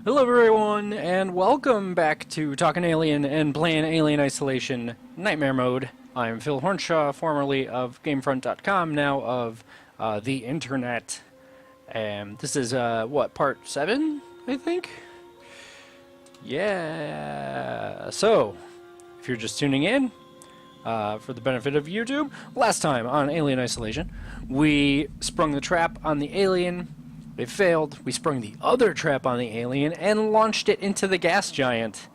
Hello everyone, and welcome back to Talkin' Alien and Playin Alien Isolation Nightmare Mode. I'm Phil Hornshaw, formerly of Gamefront.com, now of the Internet. And this is, what, part 7, I think? Yeah. So, if you're just tuning in, for the benefit of YouTube, last time on Alien Isolation, we sprung the trap on the alien. It failed. We sprung the other trap on the alien and launched it into the gas giant.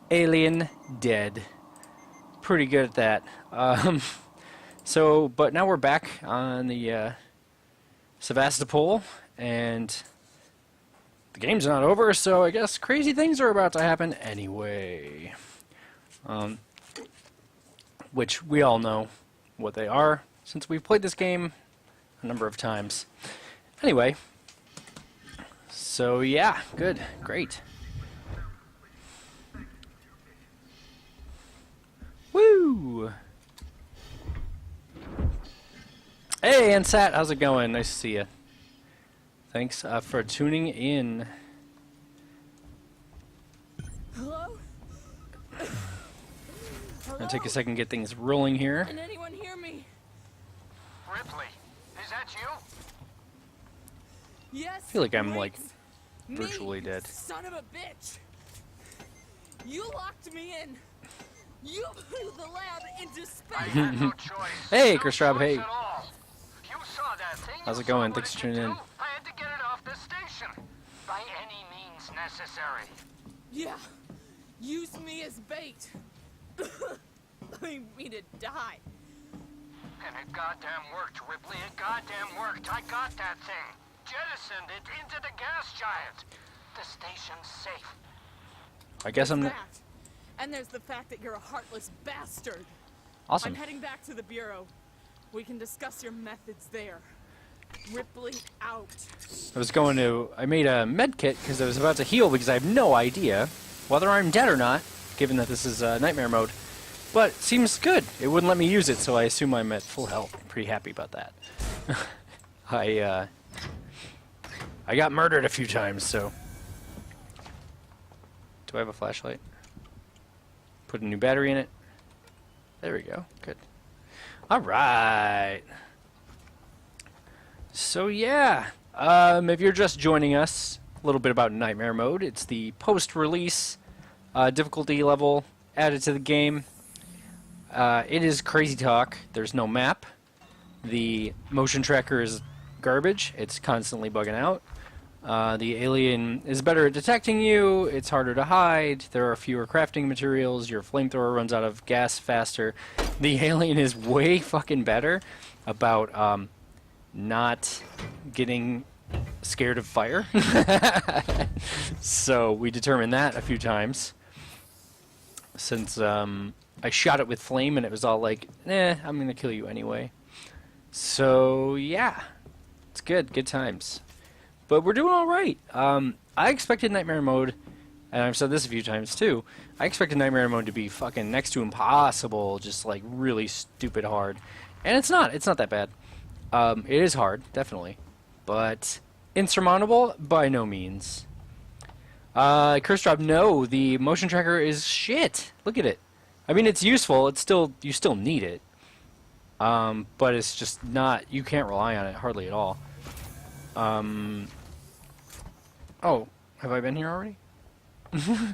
Alien dead. Pretty good at that. But now we're back on the Sevastopol, and the game's not over, so I guess crazy things are about to happen anyway. Which we all know what they are, since we've played this game a number of times. Anyway. So yeah, good, great. Woo! Hey, Ansat, how's it going? Nice to see you. Thanks for tuning in. Hello? Gonna take a second to get things rolling here. Can anyone hear me? Ripley, is that you? Yes. I feel like I'm Riggs. like virtually Me, dead. Son of a bitch! You locked me in. You blew the lab into I space. had no choice. Hey, No Chris Rob, choice hey. at all. You saw that thing. How's You it going? saw Thanks what for it tuning could in. do. I had to get it off the station. By any means necessary. Yeah. Use me as bait. I mean to die. And it goddamn worked, Ripley. It goddamn worked. I got that thing. Jettisoned it into the gas giant. The station's safe. I guess I'm That. And there's the fact that you're a heartless bastard. awesome. I'm heading back to the Bureau. We can discuss your methods there. Ripley out. I made a med kit because I was about to heal because I have no idea whether I'm dead or not, given that this is nightmare mode. But it seems good. It wouldn't let me use it, so I assume I'm at full health. Pretty happy about that. I got murdered a few times, so. Do I have a flashlight? Put a new battery in it. There we go. Good. Alright. So yeah. If you're just joining us, a little bit about Nightmare Mode. It's the post-release difficulty level added to the game. It is crazy talk. There's no map. The motion tracker is garbage. It's constantly bugging out. The alien is better at detecting you. It's harder to hide. There are fewer crafting materials. Your flamethrower runs out of gas faster. The alien is way fucking better about not getting scared of fire. So we determined that a few times. Since I shot it with flame and it was all like, I'm gonna kill you anyway. So yeah, it's good. Good times. But we're doing alright. I expected Nightmare Mode, and I've said this a few times too, I expected Nightmare Mode to be fucking next to impossible, just like really stupid hard. And it's not. It's not that bad. It is hard, definitely. But insurmountable? By no means. Curse Drop, no, the motion tracker is shit. Look at it. I mean, it's useful. It's still, you still need it. But it's just not, you can't rely on it hardly at all. Oh, have I been here already? Is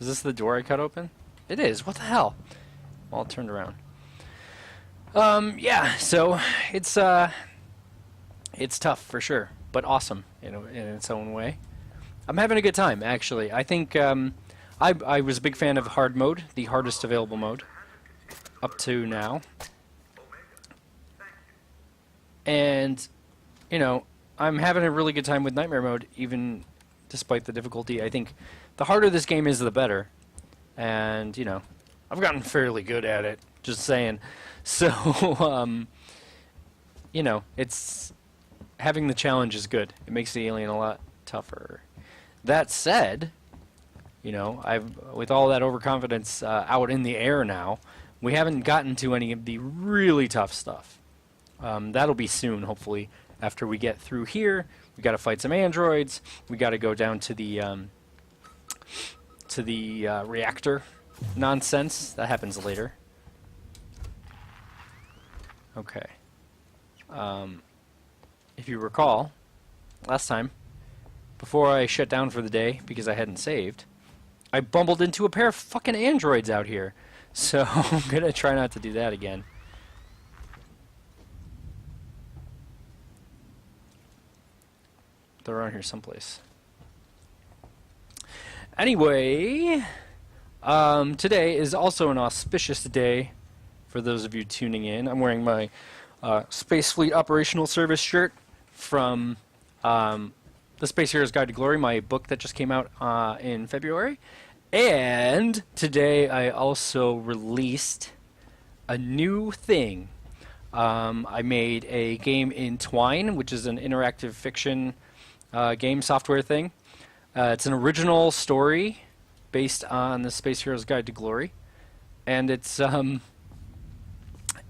this the door I cut open? It is. What the hell? Well, it turned around. Yeah, so it's tough for sure, but awesome in its own way. I'm having a good time, actually. I think I was a big fan of hard mode, the hardest available mode, up to now. And, you know, I'm having a really good time with Nightmare Mode, even despite the difficulty. I think the harder this game is, the better. And, you know, I've gotten fairly good at it, just saying. So, you know, it's having the challenge is good. It makes the alien a lot tougher. That said, you know, with all that overconfidence out in the air now, we haven't gotten to any of the really tough stuff. That'll be soon, hopefully, after we get through here. We got to fight some androids. We got to go down to the to the reactor nonsense. That happens later. Okay. If you recall, last time, before I shut down for the day because I hadn't saved, I bumbled into a pair of fucking androids out here. So I'm gonna try not to do that again. They're around here someplace. Anyway, today is also an auspicious day for those of you tuning in. I'm wearing my Space Fleet Operational Service shirt from The Space Hero's Guide to Glory, my book that just came out in February. And today I also released a new thing. I made a game in Twine, which is an interactive fiction game software thing. It's an original story based on The Space Hero's Guide to Glory. And it's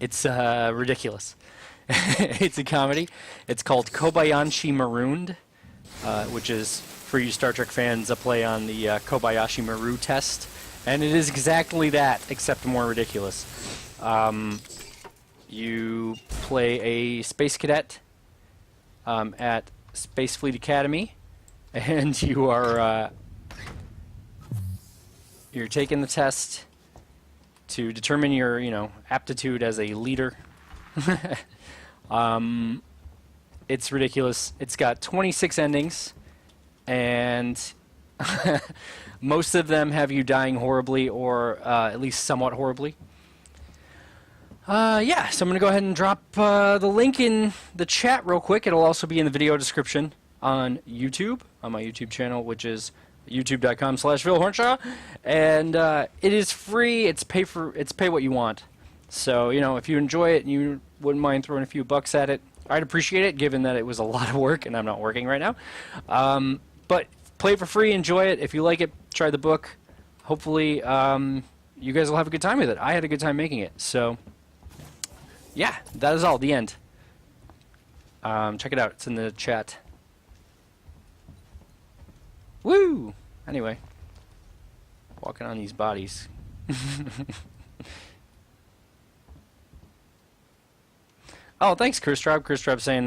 ridiculous. It's a comedy. It's called Kobayanshi Marooned, which is, for you Star Trek fans, a play on the Kobayashi Maru test. And it is exactly that, except more ridiculous. You play a space cadet at Space Fleet Academy, and you are you're taking the test to determine your, aptitude as a leader. It's ridiculous. It's got 26 endings, and most of them have you dying horribly, or at least somewhat horribly. Yeah, so I'm going to go ahead and drop the link in the chat real quick. It'll also be in the video description on YouTube, on my YouTube channel, which is youtube.com/PhilHornshaw. And it is free. It's pay what you want. So, if you enjoy it and you wouldn't mind throwing a few bucks at it, I'd appreciate it, given that it was a lot of work and I'm not working right now. But play it for free, enjoy it. If you like it, try the book. Hopefully, you guys will have a good time with it. I had a good time making it. So, yeah, that is all. The end. Check it out. It's in the chat. Woo! Anyway. Walking on these bodies. Oh, thanks, Kerstrop. Kerstrop saying,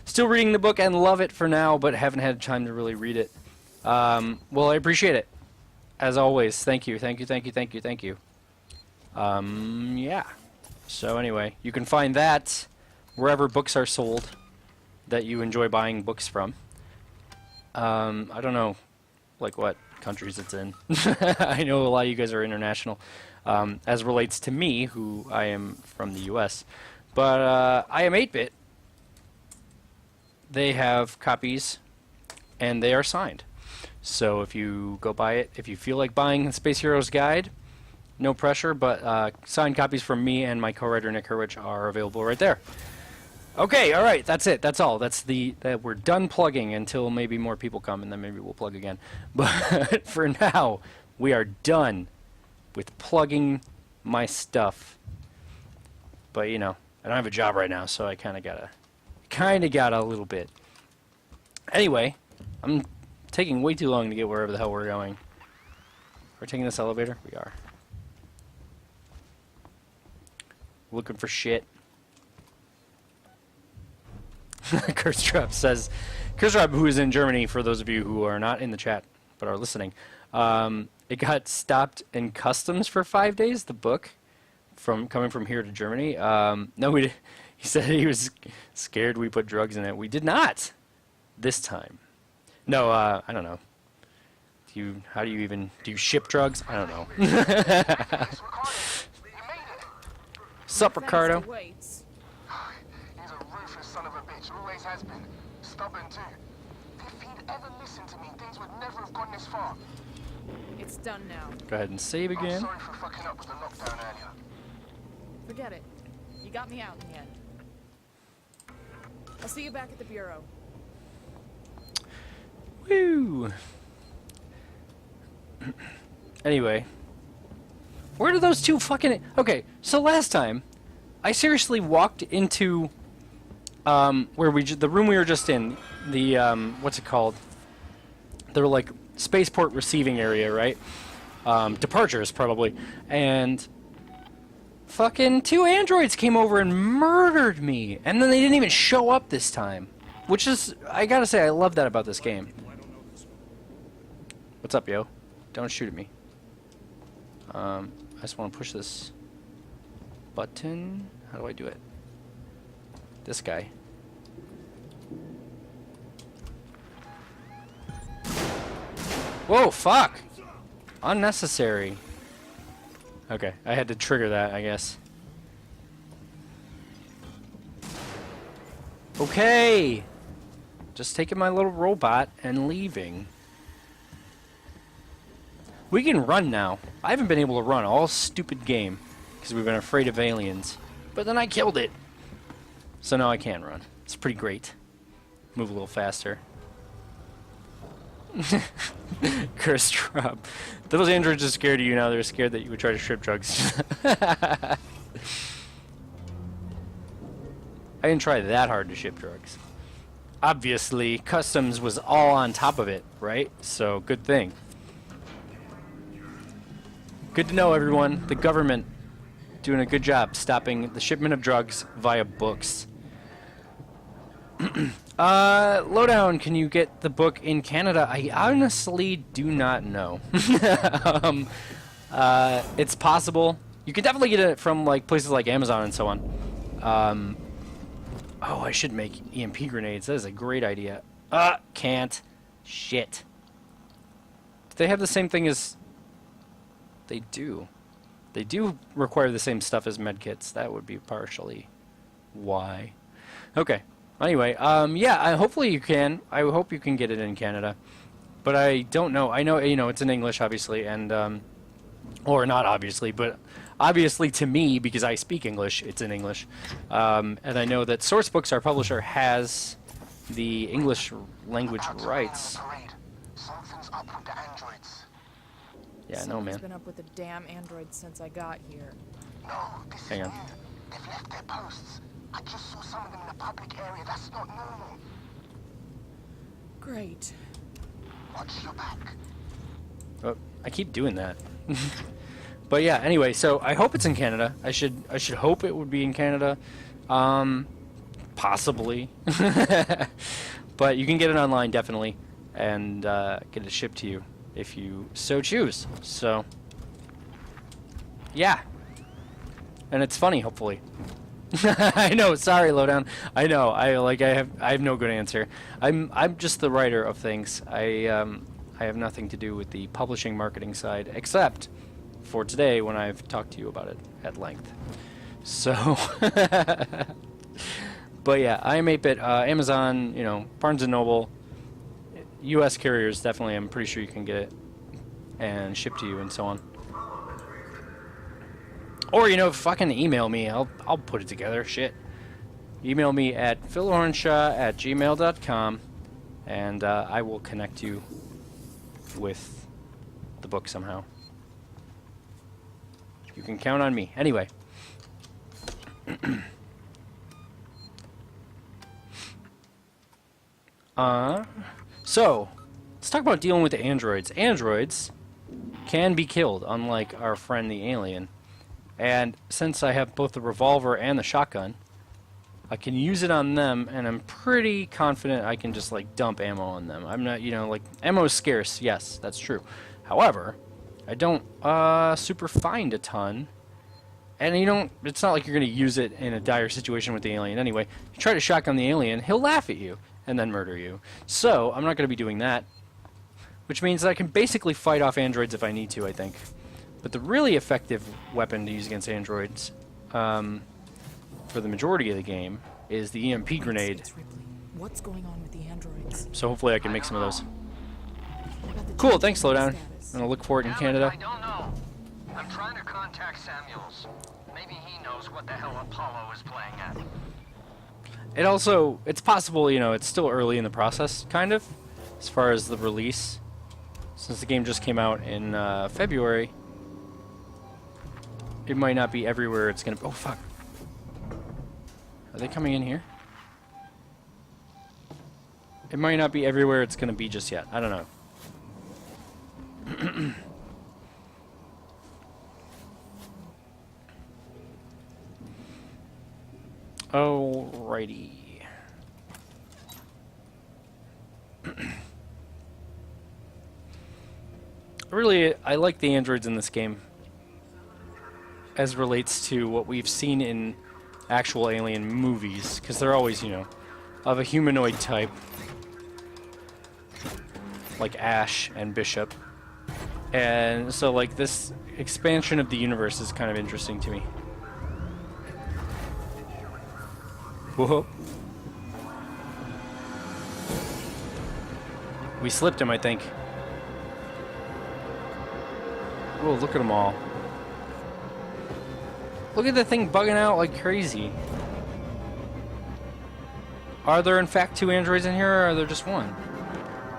still reading the book and love it for now, but haven't had time to really read it. Well, I appreciate it. As always, thank you, thank you, thank you, thank you, thank you. Yeah. So anyway, you can find that wherever books are sold that you enjoy buying books from. I don't know, like, what countries it's in. I know a lot of you guys are international, as relates to me, who I am from the U.S., but I am 8-bit. They have copies, and they are signed. So if you go buy it, if you feel like buying the Space Hero's Guide, no pressure, but signed copies from me and my co-writer Nick Hurwitch are available right there. Okay, all right, that's it. That's all. We're done plugging until maybe more people come, and then maybe we'll plug again. But for now, we are done with plugging my stuff. But I don't have a job right now, so I kind of gotta a little bit. Anyway, I'm taking way too long to get wherever the hell we're going. We're taking this elevator? We are. Looking for shit. Kerstrop says, Kerstrop, who is in Germany, for those of you who are not in the chat but are listening, it got stopped in customs for 5 days, the book, from coming from here to Germany. No, he said he was scared we put drugs in it. We did not this time. No, I don't know. How do you ship drugs? I don't know. Sup, Ricardo? He's a ruthless son of a bitch, always has been. Stubborn too. If he'd ever listened to me, things would never have gone this far. It's done now. Go ahead and save again. I'm sorry for fucking up with the lockdown earlier. Forget it. You got me out in the end. I'll see you back at the Bureau. Woo! Anyway. Where do those two fucking... Okay, so last time, I seriously walked into... the room we were just in. The, what's it called? They're like spaceport receiving area, right? Departures, probably. And fucking 2 androids came over and murdered me. And then they didn't even show up this time. Which is, I gotta say, I love that about this game. What's up, yo? Don't shoot at me. I just want to push this button. How do I do it? This guy. Whoa, fuck! Unnecessary. Okay, I had to trigger that, I guess. Okay! Just taking my little robot and leaving. We can run now. I haven't been able to run all stupid game because we've been afraid of aliens. But then I killed it. So now I can run. It's pretty great. Move a little faster. Cursed drop. Those androids are scared of you now. They're scared that you would try to ship drugs. I didn't try that hard to ship drugs. Obviously, customs was all on top of it, right? So, good thing. Good to know, everyone. The government doing a good job stopping the shipment of drugs via books. Lowdown, can you get the book in Canada? I honestly do not know. It's possible. You can definitely get it from like places like Amazon and so on. Oh, I should make EMP grenades. That is a great idea. Can't. Shit. Do they have the same thing as... They do. They do require the same stuff as medkits. That would be partially why. Okay. Anyway, yeah, hopefully you can. I hope you can get it in Canada. But I don't know. I know, you know, it's in English, obviously, and, or not obviously, but obviously to me, because I speak English, it's in English. And I know that Sourcebooks, our publisher, has the English language rights. Something's up with the androids. Yeah, I know, man. Something's been up with the damn androids since I got here. No, this is Hang on. new. They've left their posts. I just saw some of them in the public area. That's not normal. Great. Watch your back. Oh, I keep doing that. But yeah, anyway, so I hope it's in Canada. I should hope it would be in Canada. Possibly. But you can get it online, definitely, and get it shipped to you if you so choose. So, yeah. And it's funny, hopefully. I know, sorry, Lowdown. I know, I have no good answer. I'm just the writer of things. I have nothing to do with the publishing marketing side, except for today when I've talked to you about it at length. So, but yeah, I am 8-bit. Amazon, you know, Barnes & Noble, U.S. carriers, definitely, I'm pretty sure you can get it and shipped to you and so on. Or, you know, fucking email me. I'll put it together. Shit. Email me at philhornshaw@gmail.com and I will connect you with the book somehow. You can count on me. Anyway. So, let's talk about dealing with the androids. Androids can be killed, unlike our friend the alien. And since I have both the revolver and the shotgun, I can use it on them, and I'm pretty confident I can just, like, dump ammo on them. I'm not, you know, like, ammo is scarce, yes, that's true. However, I don't super find a ton, and you don't, it's not like you're going to use it in a dire situation with the alien anyway. You try to shotgun the alien, he'll laugh at you, and then murder you. So, I'm not going to be doing that, which means that I can basically fight off androids if I need to, I think. But the really effective weapon to use against androids, for the majority of the game, is the EMP grenade. What's going on with the androids? So hopefully I can make some of those. Cool, thanks, Slowdown. I'm gonna look for it in Canada. I don't know. I'm trying to contact Samuels. Maybe he knows what the hell Apollo is playing at. It also, it's possible, you know, it's still early in the process, kind of, as far as the release. Since the game just came out in February, it might not be everywhere it's gonna... Oh, fuck. Are they coming in here? It might not be everywhere it's gonna be just yet. I don't know. Alrighty. Really, I like the androids in this game as relates to what we've seen in actual alien movies, because they're always, you know, of a humanoid type, like Ash and Bishop. And so, like, this expansion of the universe is kind of interesting to me. Whoa. We slipped him, I think. Whoa, look at them all. Look at the thing bugging out like crazy. Are there in fact 2 androids in here, or are there just 1?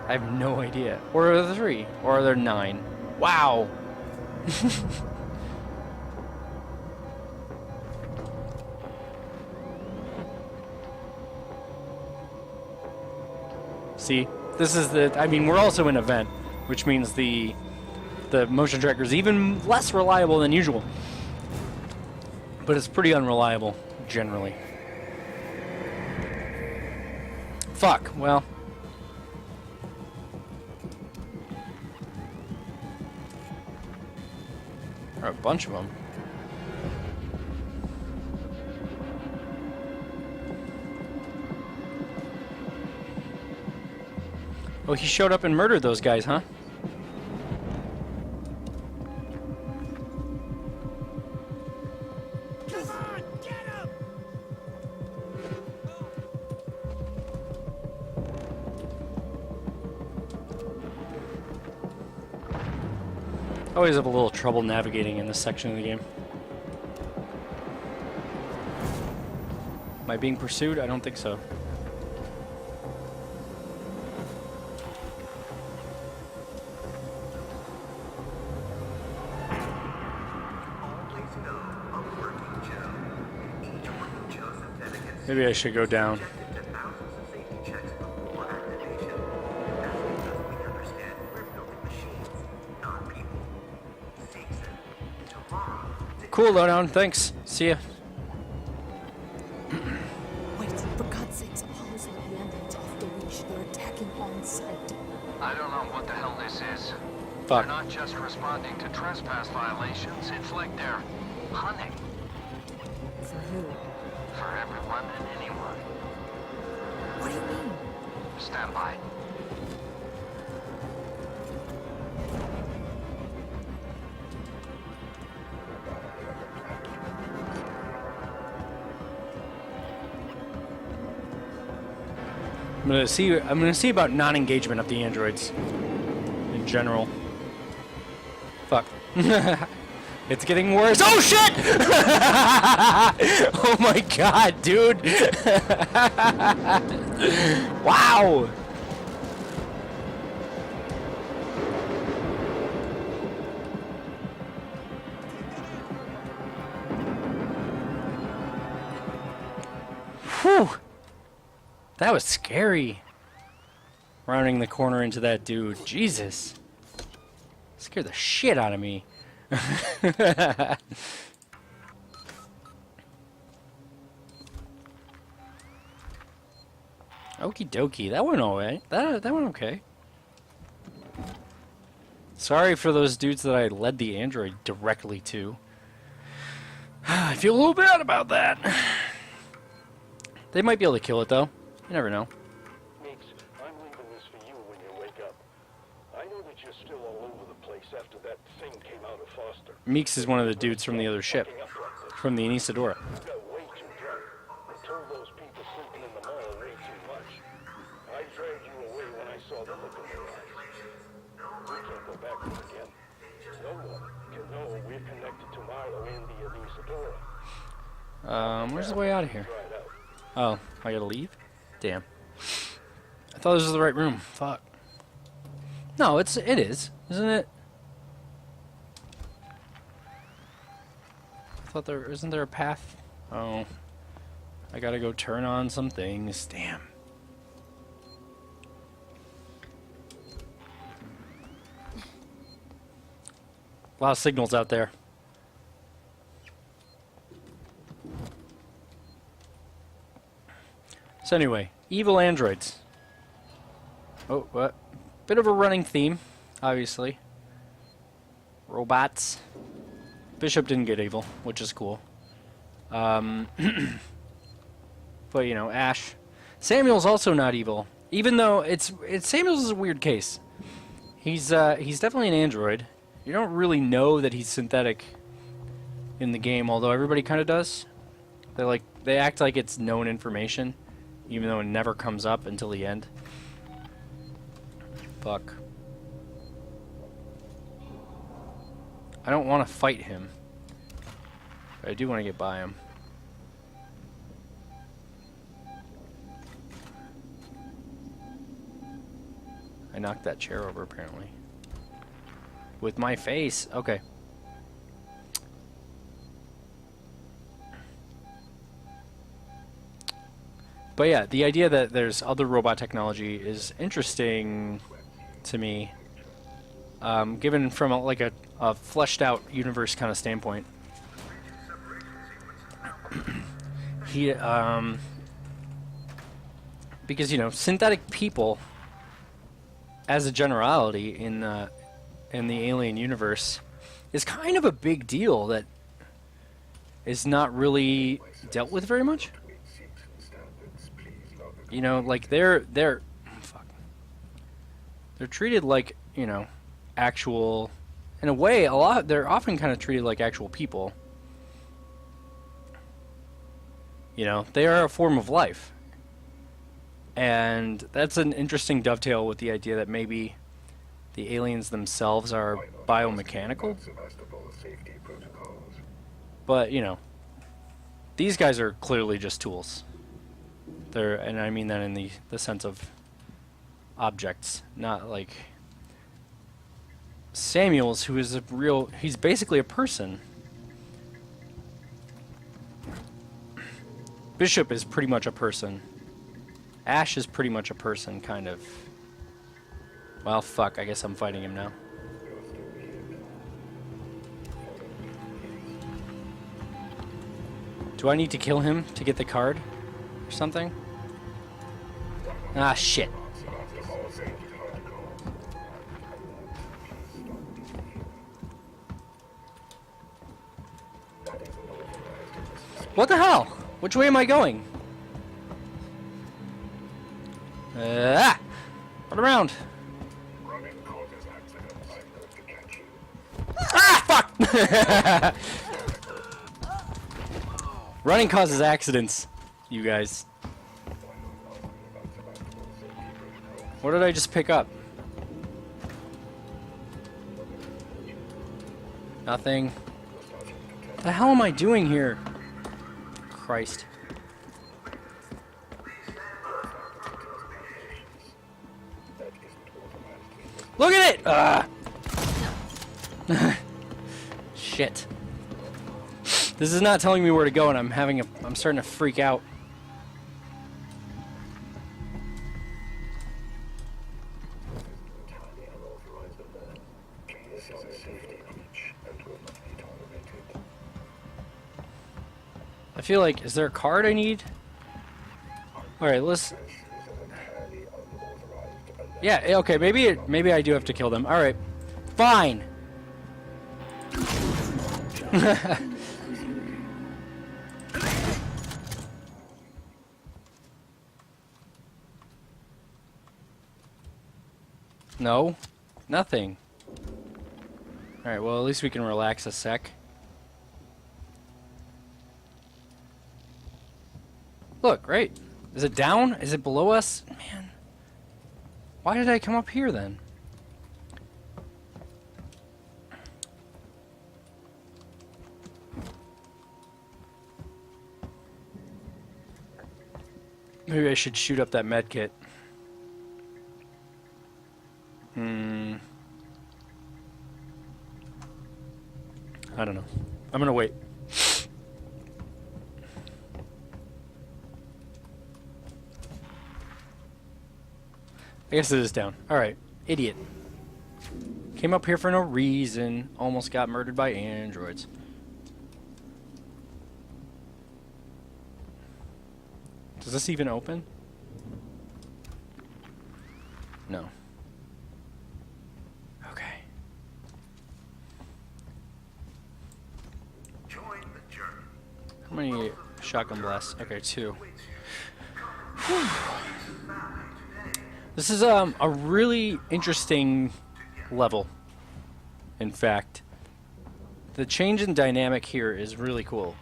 I have no idea. Or are there 3? Or are there 9? Wow! See, this is the, I mean, we're also in event, which means the motion tracker is even less reliable than usual. But it's pretty unreliable, generally. Fuck, well. There are a bunch of them. Oh, he showed up and murdered those guys, huh? Come on, get him! I always have a little trouble navigating in this section of the game. Am I being pursued? I don't think so. Maybe I should go down. Cool, lowdown. Thanks. See ya. Wait, for God's sakes, Apollo's let the androids off the leash. They're attacking on sight. I don't know what the hell this is. Fuck. They're not just responding to trespass violations, it's like they're hunting For who? for everyone and anyone. What do you mean? Stand by. I'm gonna see about non-engagement of the androids in general. Fuck. It's getting worse. Oh shit! Oh my god, dude! Wow! Whew! That was scary. Rounding the corner into that dude. Jesus. Scared the shit out of me. Okie dokie. That went alright. That went okay. Sorry for those dudes that I led the android directly to. I feel a little bad about that. They might be able to kill it though. You never know. Meeks, I'm leaving this for you when you wake up. I know that you're still all over the place after that thing came out of Foster. Meeks is one of the dudes from the other ship. From the Anisadora. You got way too drunk. I told those people sleeping in the mall way too much. I dragged you away when I saw the look in their eyes. We can't go back there again. No one can know we're connected to Marlowe and the Anisadora. Where's the way out of here? Right out. Oh, I gotta leave? Damn. I thought this was the right room. Fuck. No, it is, isn't it? I thought isn't there a path? Oh. I gotta go turn on some things. Damn. A lot of signals out there. So anyway, evil androids. Oh, what? Bit of a running theme, obviously. Robots. Bishop didn't get evil, which is cool. But, you know, Ash. Samuel's also not evil. Even though Samuel's is a weird case. He's definitely an android. You don't really know that he's synthetic in the game, although everybody kind of does. They act like it's known information, even though it never comes up until the end. Fuck. I don't want to fight him, but I do want to get by him. I knocked that chair over, apparently. With my face. Okay. But yeah, the idea that there's other robot technology is interesting to me, given from a fleshed out universe kind of standpoint. Because, you know, synthetic people, as a generality in the Alien universe, is kind of a big deal that is not really dealt with very much. You know, like they're treated like, you know, actual, in a way, they're often kind of treated like actual people. You know, they are a form of life. And that's an interesting dovetail with the idea that maybe the aliens themselves are biomechanical. But, you know, these guys are clearly just tools. And I mean that in the sense of objects, not like Samuels, who is he's basically a person. Bishop is pretty much a person. Ash is pretty much a person, kind of. Well, fuck, I guess I'm fighting him now. Do I need to kill him to get the card or something? Ah, shit. What the hell? Which way am I going? Run around. Ah, fuck! Running causes accidents, you guys. What did I just pick up? Nothing. What the hell am I doing here? Christ. Look at it! Shit. This is not telling me where to go, and I'm starting to freak out. I feel like, is there a card I need? Alright, let's... Yeah, okay, maybe I do have to kill them. Alright. Fine! No? Nothing. Alright, well, at least we can relax a sec. Look, right? Is it down? Is it below us? Man. Why did I come up here then? Maybe I should shoot up that med kit. I don't know. I'm gonna wait. I guess it is down. Alright. Idiot. Came up here for no reason. Almost got murdered by androids. Does this even open? No. Okay. How many shotgun blasts? Okay, 2. Whew. This is a really interesting level. In fact, the change in dynamic here is really cool,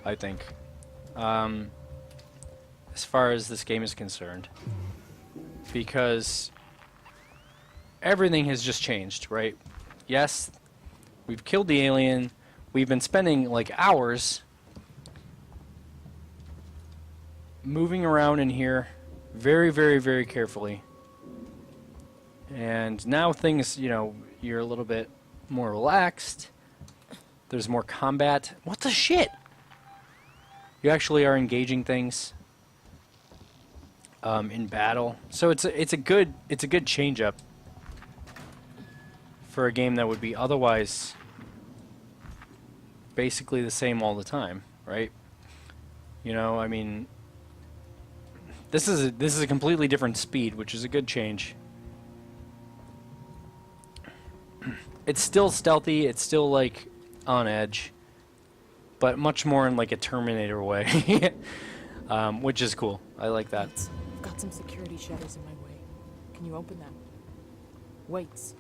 I think. As far as this game is concerned, because everything has just changed, right? Yes, we've killed the alien. We've been spending like hours moving around in here very, very, very carefully. And now things, you know, you're a little bit more relaxed. There's more combat. What the shit? You actually are engaging things in battle. So it's a good change up for a game that would be otherwise basically the same all the time, right? You know, I mean, this is a completely different speed, which is a good change. It's still stealthy, it's still like on edge, but much more in like a Terminator way, which is cool. I like that. I've got some security shutters in my way. Can you open them? Weights.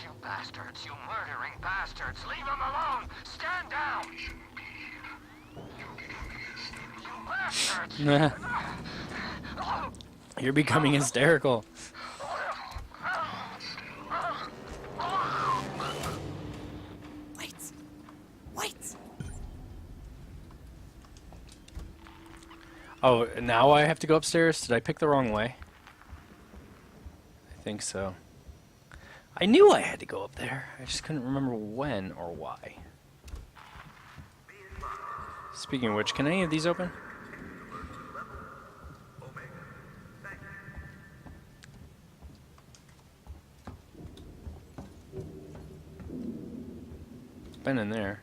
You bastards, you murdering bastards, leave him alone! Stand down! You bastards! You're becoming hysterical. Weights. Weights. Oh, now I have to go upstairs? Did I pick the wrong way? I think so. I knew I had to go up there. I just couldn't remember when or why. Speaking of which, can any of these open? Been in there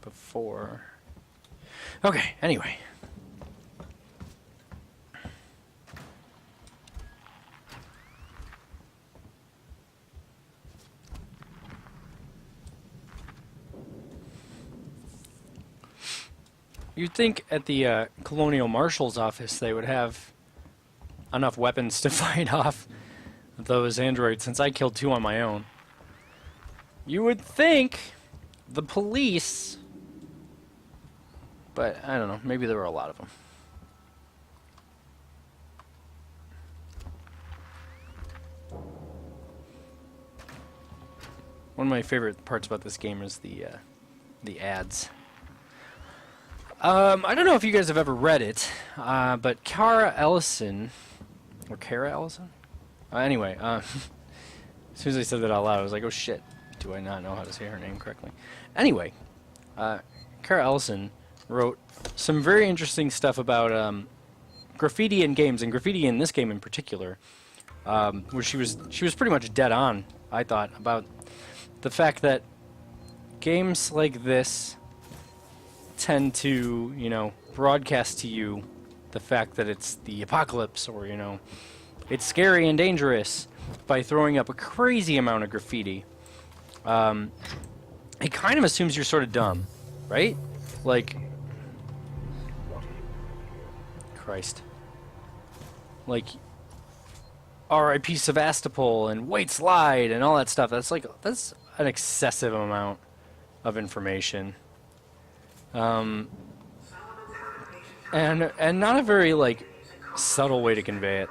before. Okay, anyway. You'd think at the Colonial Marshal's office they would have enough weapons to fight off those androids, since I killed 2 on my own. You would think the police, but I don't know, maybe there were a lot of them. One of my favorite parts about this game is the ads. I don't know if you guys have ever read it, but Kara Ellison, or Kara Ellison? Anyway, as soon as I said that out loud, I was like, oh shit, do I not know how to say her name correctly? Anyway, Kara Ellison wrote some very interesting stuff about graffiti in games, and graffiti in this game in particular, where she was pretty much dead on, I thought, about the fact that games like this tend to, you know, broadcast to you the fact that it's the apocalypse, or, you know, it's scary and dangerous, by throwing up a crazy amount of graffiti. It kind of assumes you're sort of dumb, right? Like, Christ. Like, R.I.P. Sevastopol and Wait Slide and all that stuff. That's an excessive amount of information. And not a very, like, subtle way to convey it.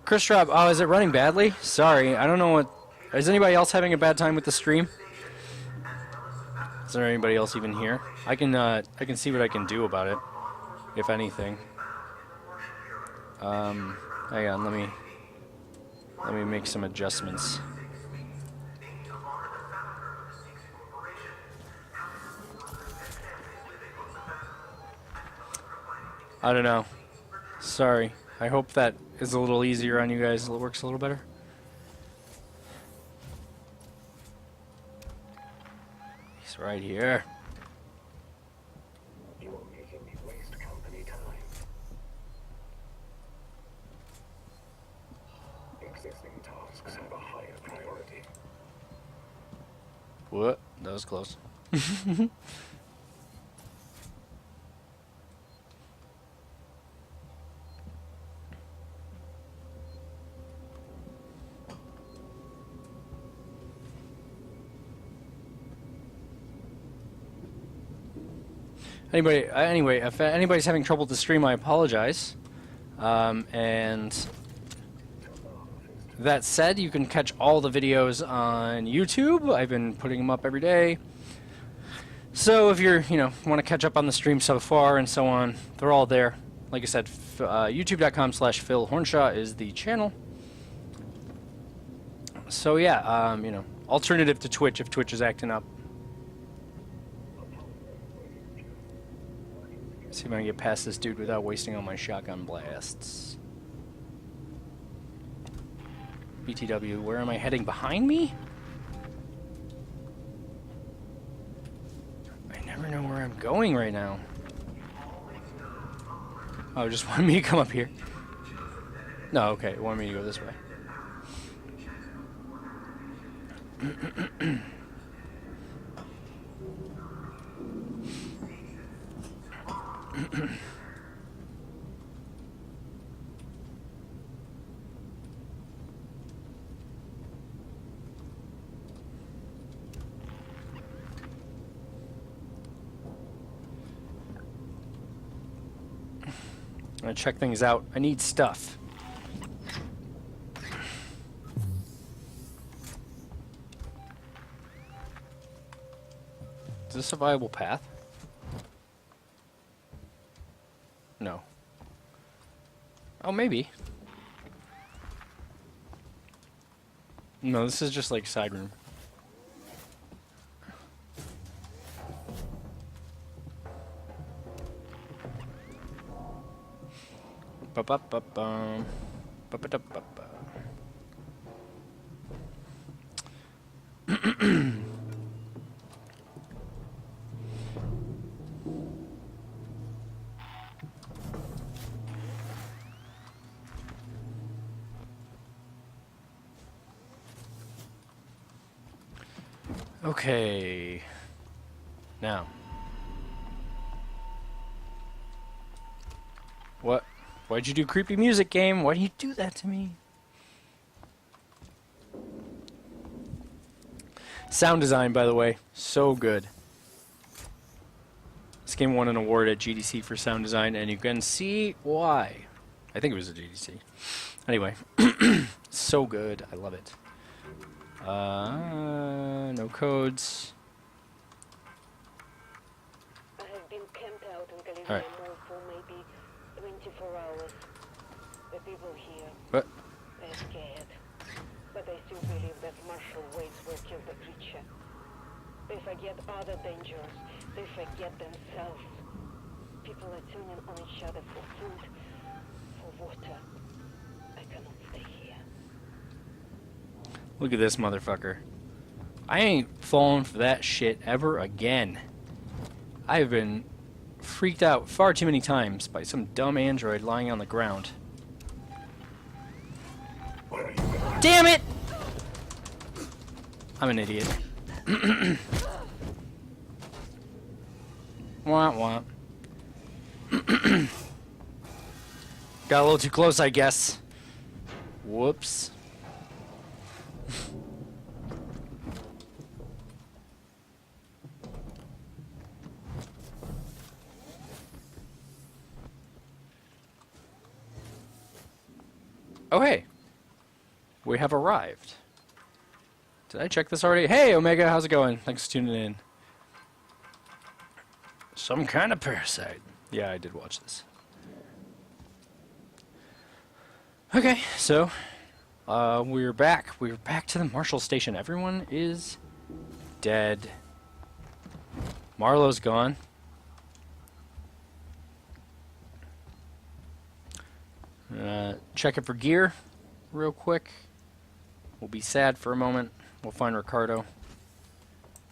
Chris Rob, oh, is it running badly? Sorry, I don't know what... Is anybody else having a bad time with the stream? Is there anybody else even here? I can see what I can do about it, if anything. Hang on, let me make some adjustments. I don't know. Sorry. I hope that is a little easier on you guys. It works a little better. He's right here. You are making me waste company time. Existing tasks have a higher priority. What? That was close. Anyway, if anybody's having trouble with the stream, I apologize. And that said, you can catch all the videos on YouTube. I've been putting them up every day. So if you're, want to catch up on the stream so far and so on, they're all there. Like I said, youtube.com/PhilHornshaw is the channel. So yeah, alternative to Twitch if Twitch is acting up. See if I can get past this dude without wasting all my shotgun blasts. BTW, where am I heading? Behind me? I never know where I'm going right now. Oh, just wanted me to come up here. No, okay, it wanted me to go this way. I'm gonna check things out. I need stuff. Is this a viable path? No. Oh, maybe. No, this is just like side room. Ba-ba-ba-bum. Ba-ba-da-ba-ba. Okay. Now. What? Why'd you do creepy music, game? Why do you do that to me? Sound design, by the way, so good. This game won an award at GDC for sound design, and you can see why. I think it was a GDC. Anyway, so good. I love it. No codes. I have been camped out in California Alright. Mall for maybe 24 hours. The people here, What? they're scared. But they still believe that martial ways will kill the creature. They forget other dangers. They forget themselves. People are turning on each other for food, for water. I cannot stay here. Look at this motherfucker. I ain't falling for that shit ever again. I've been freaked out far too many times by some dumb android lying on the ground. Damn it! I'm an idiot. Wah wah. Got a little too close, I guess. Whoops. Oh, hey. We have arrived. Did I check this already? Hey, Omega, how's it going? Thanks for tuning in. Some kind of parasite. Yeah, I did watch this. Okay, so we're back. We're back to the Marshall Station. Everyone is dead. Marlowe's gone. Check it for gear real quick. We'll be sad for a moment. We'll find Ricardo.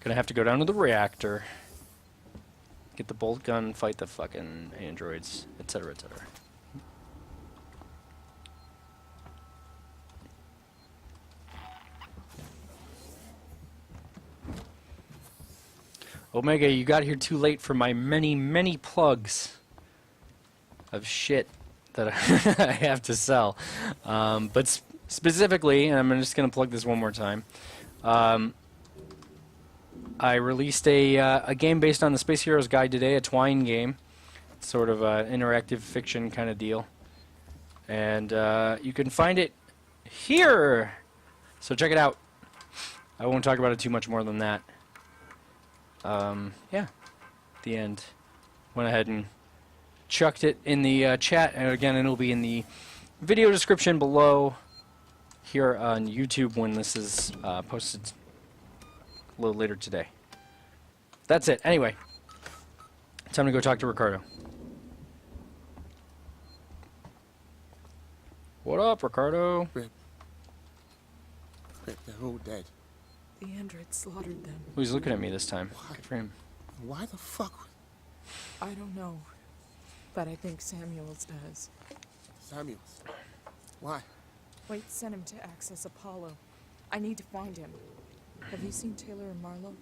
Gonna have to go down to the reactor. Get the bolt gun, fight the fucking androids, etc., etc. Omega, you got here too late for my many, many plugs of shit that I have to sell. But specifically, and I'm just going to plug this one more time, I released a game based on the Space Heroes Guide today, a Twine game. It's sort of an interactive fiction kind of deal. And you can find it here! So check it out. I won't talk about it too much more than that. Yeah, the end. Went ahead and chucked it in the chat, and again, it'll be in the video description below here on YouTube when this is posted a little later today. That's it. Anyway, time to go talk to Ricardo. What up, Ricardo? Rip, they're all dead. The androids slaughtered them. Who's looking at me this time? Good for him. Why the fuck? I don't know, but I think Samuels does. Samuels? Why? Wait, sent him to access Apollo. I need to find him. Have you seen Taylor and Marlowe?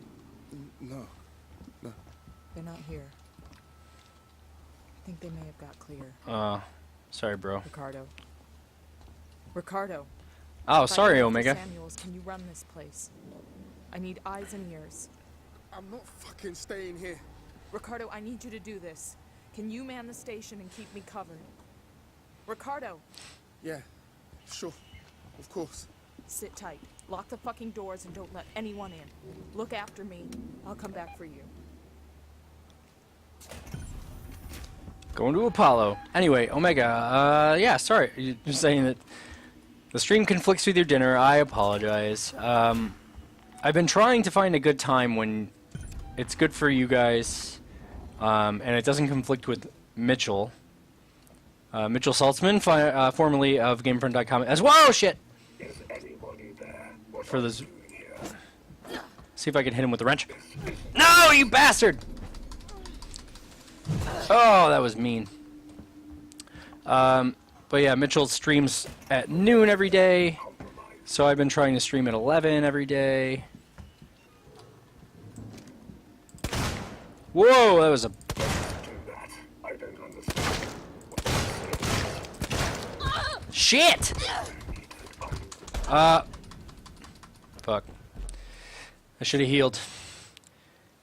No. They're not here. I think they may have got clear. Sorry, bro. Ricardo. Oh, If I sorry, go after Omega. Samuels, can you run this place? I need eyes and ears. I'm not fucking staying here. Ricardo, I need you to do this. Can you man the station and keep me covered? Ricardo, Yeah, sure. Of course. sit tight. Lock the fucking doors and don't let anyone in. Look after me. I'll come back for you. Going to Apollo. Anyway, Omega, yeah, sorry. You're saying that the stream conflicts with your dinner. I apologize. I've been trying to find a good time when it's good for you guys, and it doesn't conflict with Mitchell. Mitchell Saltzman, formerly of GameFront.com, as whoa, shit! Is anybody there? What For are this, you doing here? see if I can hit him with the wrench. No, you bastard! Oh, that was mean. But yeah, Mitchell streams at noon every day, so I've been trying to stream at 11 every day. Whoa, that was a... Do that. I don't understand. Shit! Fuck. I should have healed.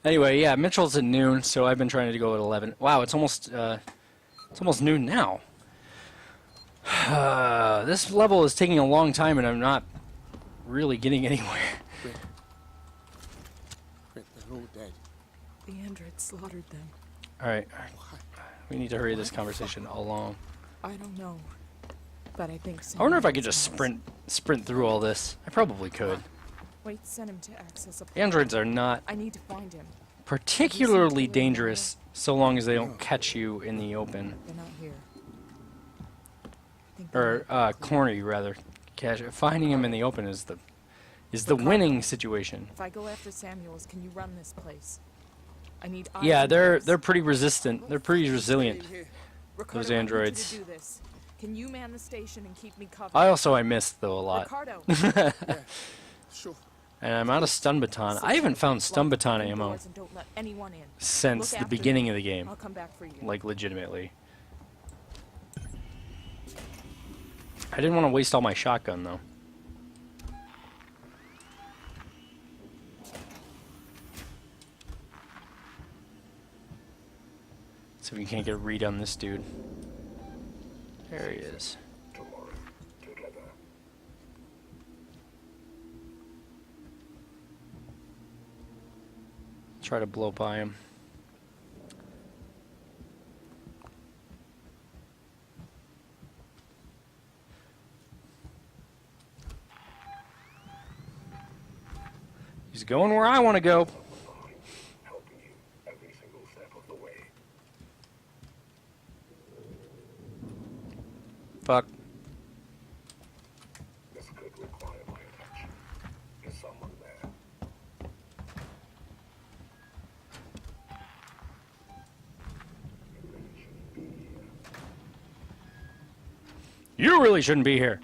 Anyway, yeah, Mitchell's at noon, so I've been trying to go at 11. Wow, it's almost noon now. This level is taking a long time, and I'm not really getting anywhere. Rip, they're all dead. The androids slaughtered them. Alright, we need to hurry this conversation along. I don't know, but I think I wonder if I could Samuels just knows. sprint through all this. I probably could. Wait, send him to access Apollo. Androids are not I need to find him. particularly dangerous so long as they don't catch you in the open. They're not here. I think they Or might be clear. corner you rather. Finding him in the open is the winning situation. If I go after Samuels, can you run this place? I need eyes Yeah, and they're ears. pretty resistant. They're pretty resilient. Staying here. Ricardo, those I need you androids. to do this. Can you man the station and keep me covered? I missed though a lot. Ricardo, Yeah, sure. And I'm out of stun baton. I haven't found stun lock the baton fucking ammo doors and don't let anyone in. since Look the after beginning me. of the game. I'll come back for you. Like legitimately. I didn't want to waste all my shotgun though. See if we can't get a read on this dude. There he is. Tomorrow, together. Try to blow by him. He's going where I want to go. Helping you every single step of the way. Fuck. This could require my attention. Is someone there? You really shouldn't be here.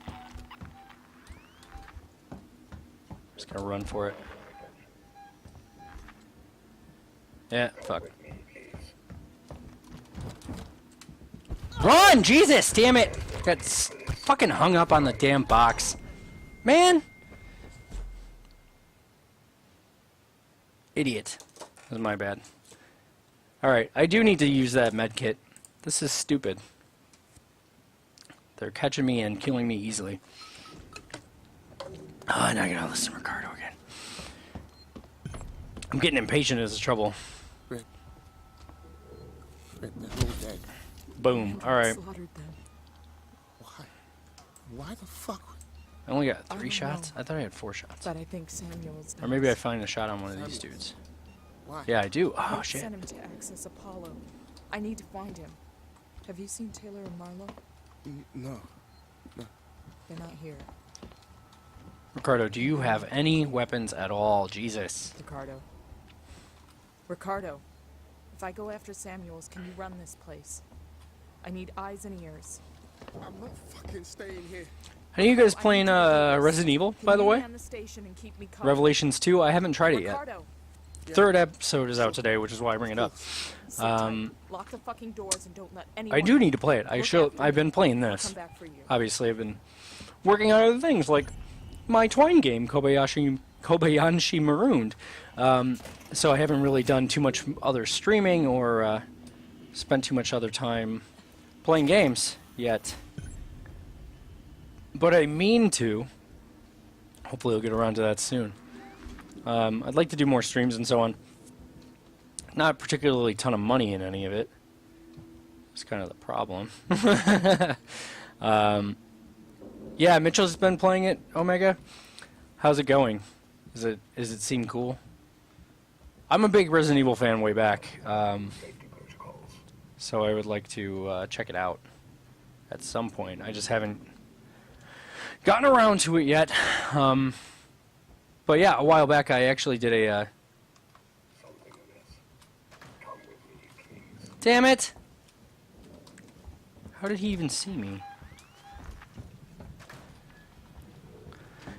Just gonna run for it. Yeah, fuck. Run! Jesus, damn it! Got fucking hung up on the damn box. Man! Idiot. That was my bad. Alright, I do need to use that med kit. This is stupid. They're catching me and killing me easily. Oh, now I gotta listen to Ricardo again. I'm getting impatient as trouble. Rick, they're all dead. Boom. Alright. Slaughtered them. Why? Why the fuck? I only got I 3 don't shots? know. I thought I had 4 shots. But I think Samuel's Or maybe I find a shot on one of these dudes. Why? Yeah, I do. I Oh, shit. sent him to access Apollo. I need to find him. Have you seen Taylor and Marlowe? No. They're not here. Ricardo, do you have any weapons at all? Jesus. Ricardo, if I go after Samuels, can you run this place? I need eyes and ears. I'm not fucking staying here. Are you guys playing Resident Evil, by the way? Man the station and keep me covered. Revelations 2? I haven't tried it yet. Ricardo, 3rd episode is out today, which is why I bring it up. sit tight. Lock the fucking doors and don't let anyone. I do need to play it. I've been playing I'll this. come back for you. Obviously, I've been working on other things, like my Twine game, Kobayanshi Marooned. So I haven't really done too much other streaming or spent too much other time playing games yet. But I mean to. Hopefully I'll get around to that soon. I'd like to do more streams and so on. Not particularly a ton of money in any of it. That's kind of the problem. Yeah, Mitchell's been playing it, Omega. How's it going? Does it seem cool? I'm a big Resident Evil fan way back. So I would like to check it out at some point. I just haven't gotten around to it yet. But yeah, a while back I actually did a... Damn it! How did he even see me?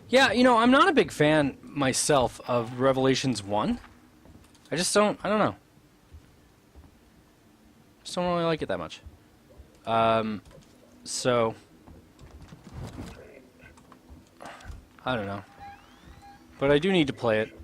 Yeah, you know, I'm not a big fan myself of Revelations 1. I just don't, I don't know. Just don't really like it that much. So... I don't know. But I do need to play it.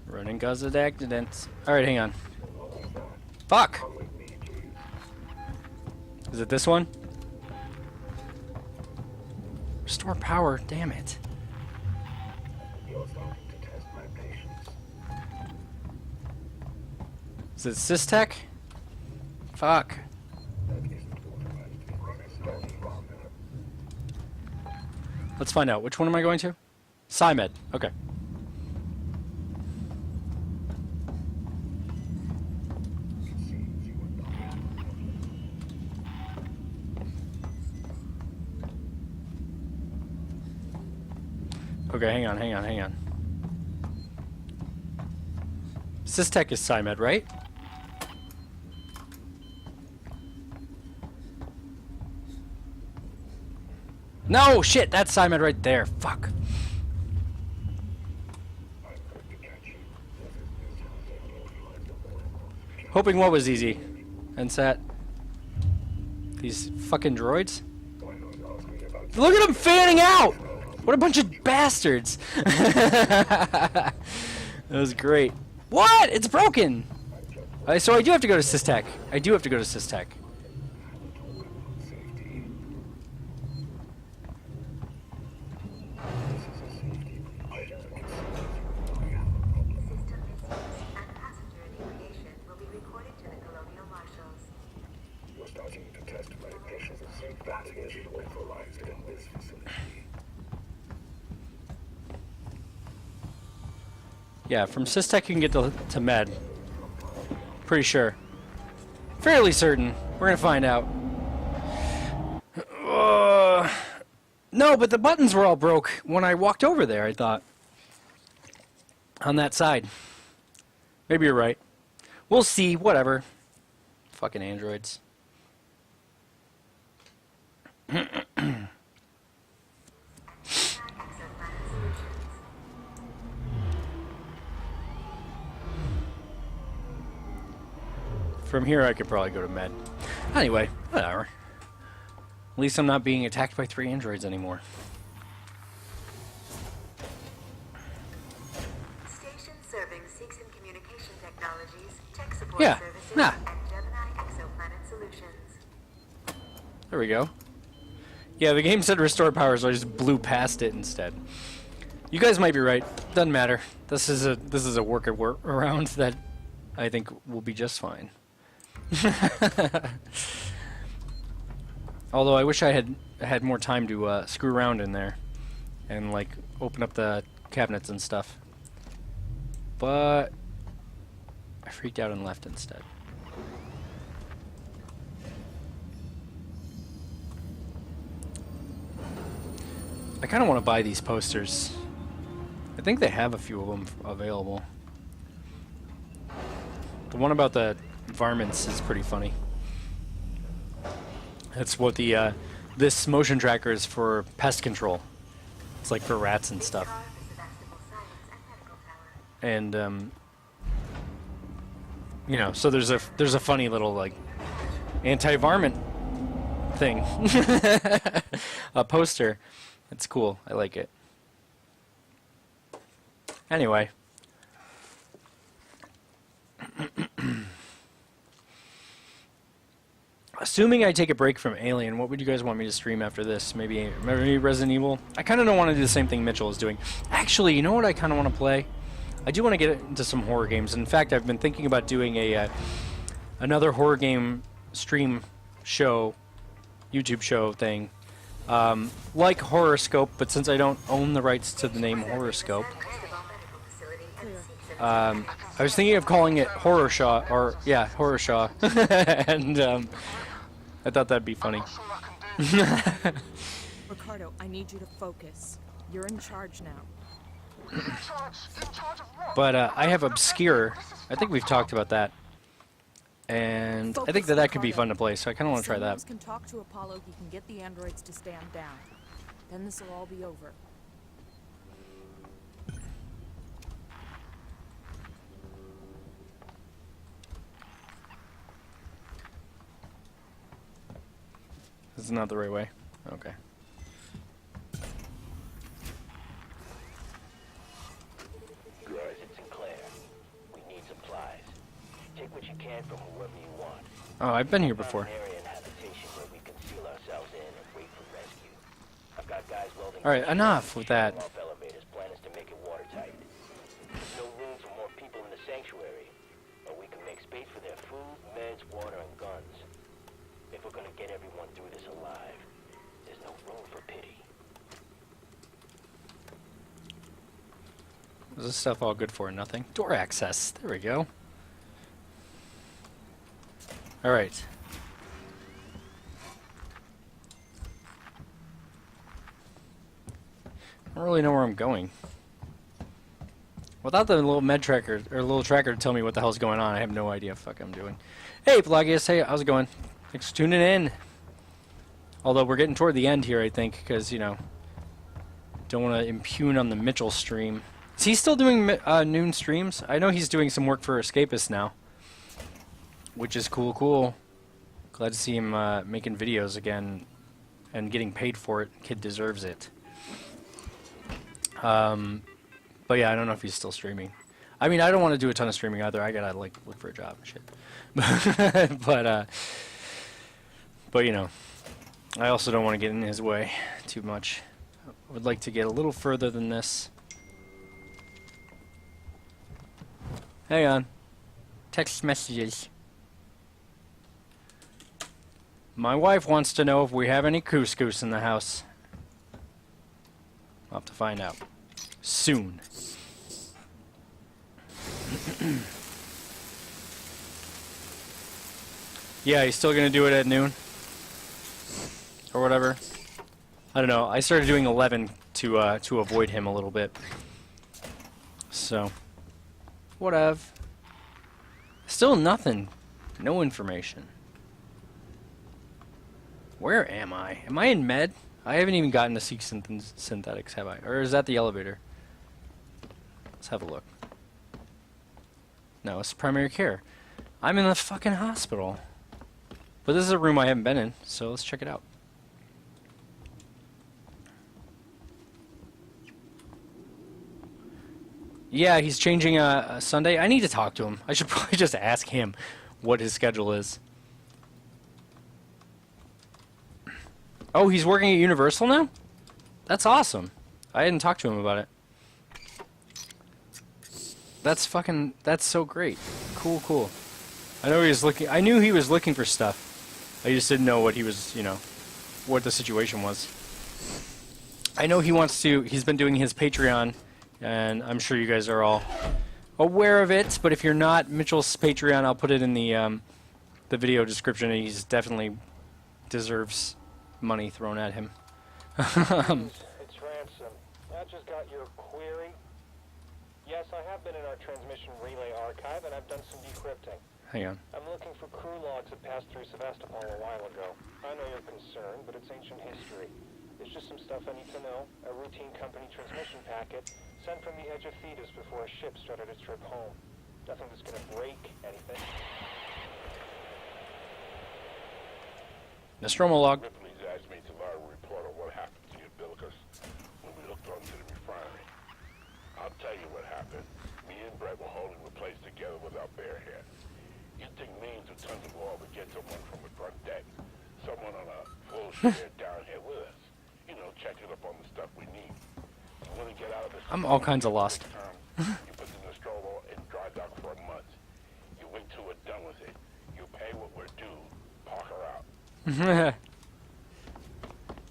Running cause of accidents. Alright, hang on. Fuck! Is it this one? Restore power, damn it. Is it Systech? Fuck. Let's find out. Which one am I going to? Sci-Med. Okay. Okay, hang on. Systech is Sci-Med, right? No, shit, that's Sci-Med right there. Fuck. Hoping what was easy. NSAT. These fucking droids. Look at them fanning out! What a bunch of bastards! That was great. What? It's broken! So I do have to go to Systech. Yeah, from Systech you can get to Med. Pretty sure. Fairly certain. We're gonna find out. No, but the buttons were all broke when I walked over there, I thought. On that side. Maybe you're right. We'll see, whatever. Fucking androids. From here I could probably go to med. Anyway, whatever. At least I'm not being attacked by 3 androids anymore. Station serving Seeks and Communication Technologies, Tech Support Yeah. Services, Nah. and Gemini Exoplanet Solutions. There we go. Yeah, the game said restore power, so I just blew past it instead. You guys might be right. Doesn't matter. This is a workaround that I think will be just fine. Although I wish I had more time to screw around in there and like open up the cabinets and stuff. But I freaked out and left instead. I kind of want to buy these posters. I think they have a few of them available. The one about the varmints is pretty funny. That's what the this motion tracker is for pest control. It's like for rats and stuff. And you know, so there's a funny little like anti-varmint thing. A poster. It's cool. I like it. Anyway. Assuming I take a break from Alien, what would you guys want me to stream after this? Maybe Resident Evil? I kind of don't want to do the same thing Mitchell is doing. Actually, you know what I kind of want to play? I do want to get into some horror games. In fact, I've been thinking about doing a another horror game stream show, YouTube show thing. Like Horoscope, but since I don't own the rights to the name Horoscope, I was thinking of calling it Horror Shaw, or yeah, Horror Shaw, and I thought that'd be funny. Ricardo, I need you to focus. You're in charge now. But I have Obscure. I think we've talked about that, and I think that could be fun to play. So I kind of want to try that. If can talk to Apollo, he can get the androids to stand down. Then this will all be over. This is not the right way. Okay. Guys, it's Sinclair. We need supplies. Take what you can from whoever you want. Oh, I've been here before. An area in habitation where we conceal ourselves in and wait for rescue. I've got guys welding. All right, enough with that. Off elevators. Plan is to make it watertight. There's no room for more people in the sanctuary, but we can make space for their food, meds, water, and guns. If we're gonna get everyone through this alive, there's no room for pity. Is this stuff all good for? Nothing. Door access. There we go. All right. I don't really know where I'm going. Without the little med tracker or little tracker to tell me what the hell's going on, I have no idea what the fuck I'm doing. Hey, Pelagius. Hey, how's it going? Thanks for tuning in. Although we're getting toward the end here, I think, because, you know, don't want to impugn on the Mitchell stream. Is he still doing noon streams? I know he's doing some work for Escapist now, which is cool. Glad to see him making videos again and getting paid for it. Kid deserves it. But yeah, I don't know if he's still streaming. I mean, I don't want to do a ton of streaming either. I gotta like look for a job and shit. But you know, I also don't want to get in his way too much. I would like to get a little further than this. Hang on. Text messages. My wife wants to know if we have any couscous in the house. I'll have to find out. Soon. Yeah, he's still gonna do it at noon? Or whatever. I don't know. I started doing 11 to avoid him a little bit. So, whatever. Still nothing. No information. Where am I? Am I in med? I haven't even gotten to seek synthetics, have I? Or is that the elevator? Let's have a look. No, it's primary care. I'm in the fucking hospital. But this is a room I haven't been in, so let's check it out. Yeah, he's changing a Sunday. I need to talk to him. I should probably just ask him what his schedule is. Oh, he's working at Universal now? That's awesome. I hadn't talked to him about it. That's so great. Cool, cool. I knew he was looking for stuff. I just didn't know what he was, what the situation was. I know he's been doing his Patreon, and I'm sure you guys are all aware of it, but if you're not, Mitchell's Patreon, I'll put it in the video description, and he's definitely deserves money thrown at him. It's Ransom. I just got your query. Yes, I have been in our transmission relay archive, and I've done some decrypting. Hang on. I'm looking for crew logs that passed through Sevastopol a while ago. I know you're concerned, but it's ancient history. There's just some stuff I need to know. A routine company transmission packet sent from the edge of Thetis before a ship started its trip home. Nothing that's gonna break anything. Nostromo log. Ripley's asked me to log a report on what happened to the umbilicus when we looked onto the refinery. I'll tell you what happened. Me and Brett were holding the place together with our bare hands. You'd think millions of tons of oil would get someone from the front deck. Someone on a full share down here with us. Checking up on the stuff we need. You want to get out of this? I'm all kinds of lost. You put the Nostromo in dry dock for a month. You wait till we're done with it. You pay what we're due. Park her out.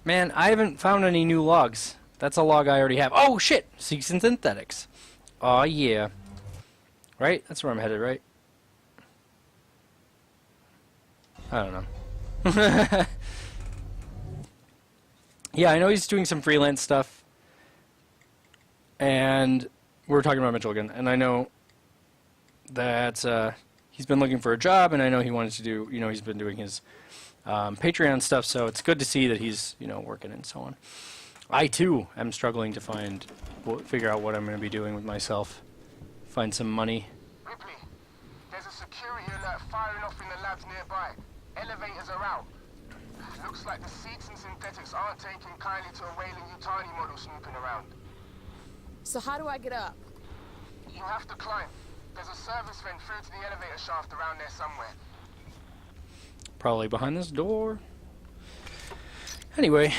Man, I haven't found any new logs. That's a log I already have. Oh, shit! Seeks and Synthetics. Aw, yeah. Right? That's where I'm headed, right? I don't know. Yeah, I know he's doing some freelance stuff. And we're talking about Mitchell again. And I know that he's been looking for a job, and I know he wanted to do, he's been doing his Patreon stuff, so it's good to see that he's, working and so on. I, too, am struggling to figure out what I'm going to be doing with myself. Find some money. Ripley, there's a security alert firing off in the labs nearby. Elevators are out. Looks like the seeds and synthetics aren't taking kindly to a Wayland Yutani model snooping around. So how do I get up? You have to climb. There's a service vent through to the elevator shaft around there somewhere. Probably behind this door. Anyway.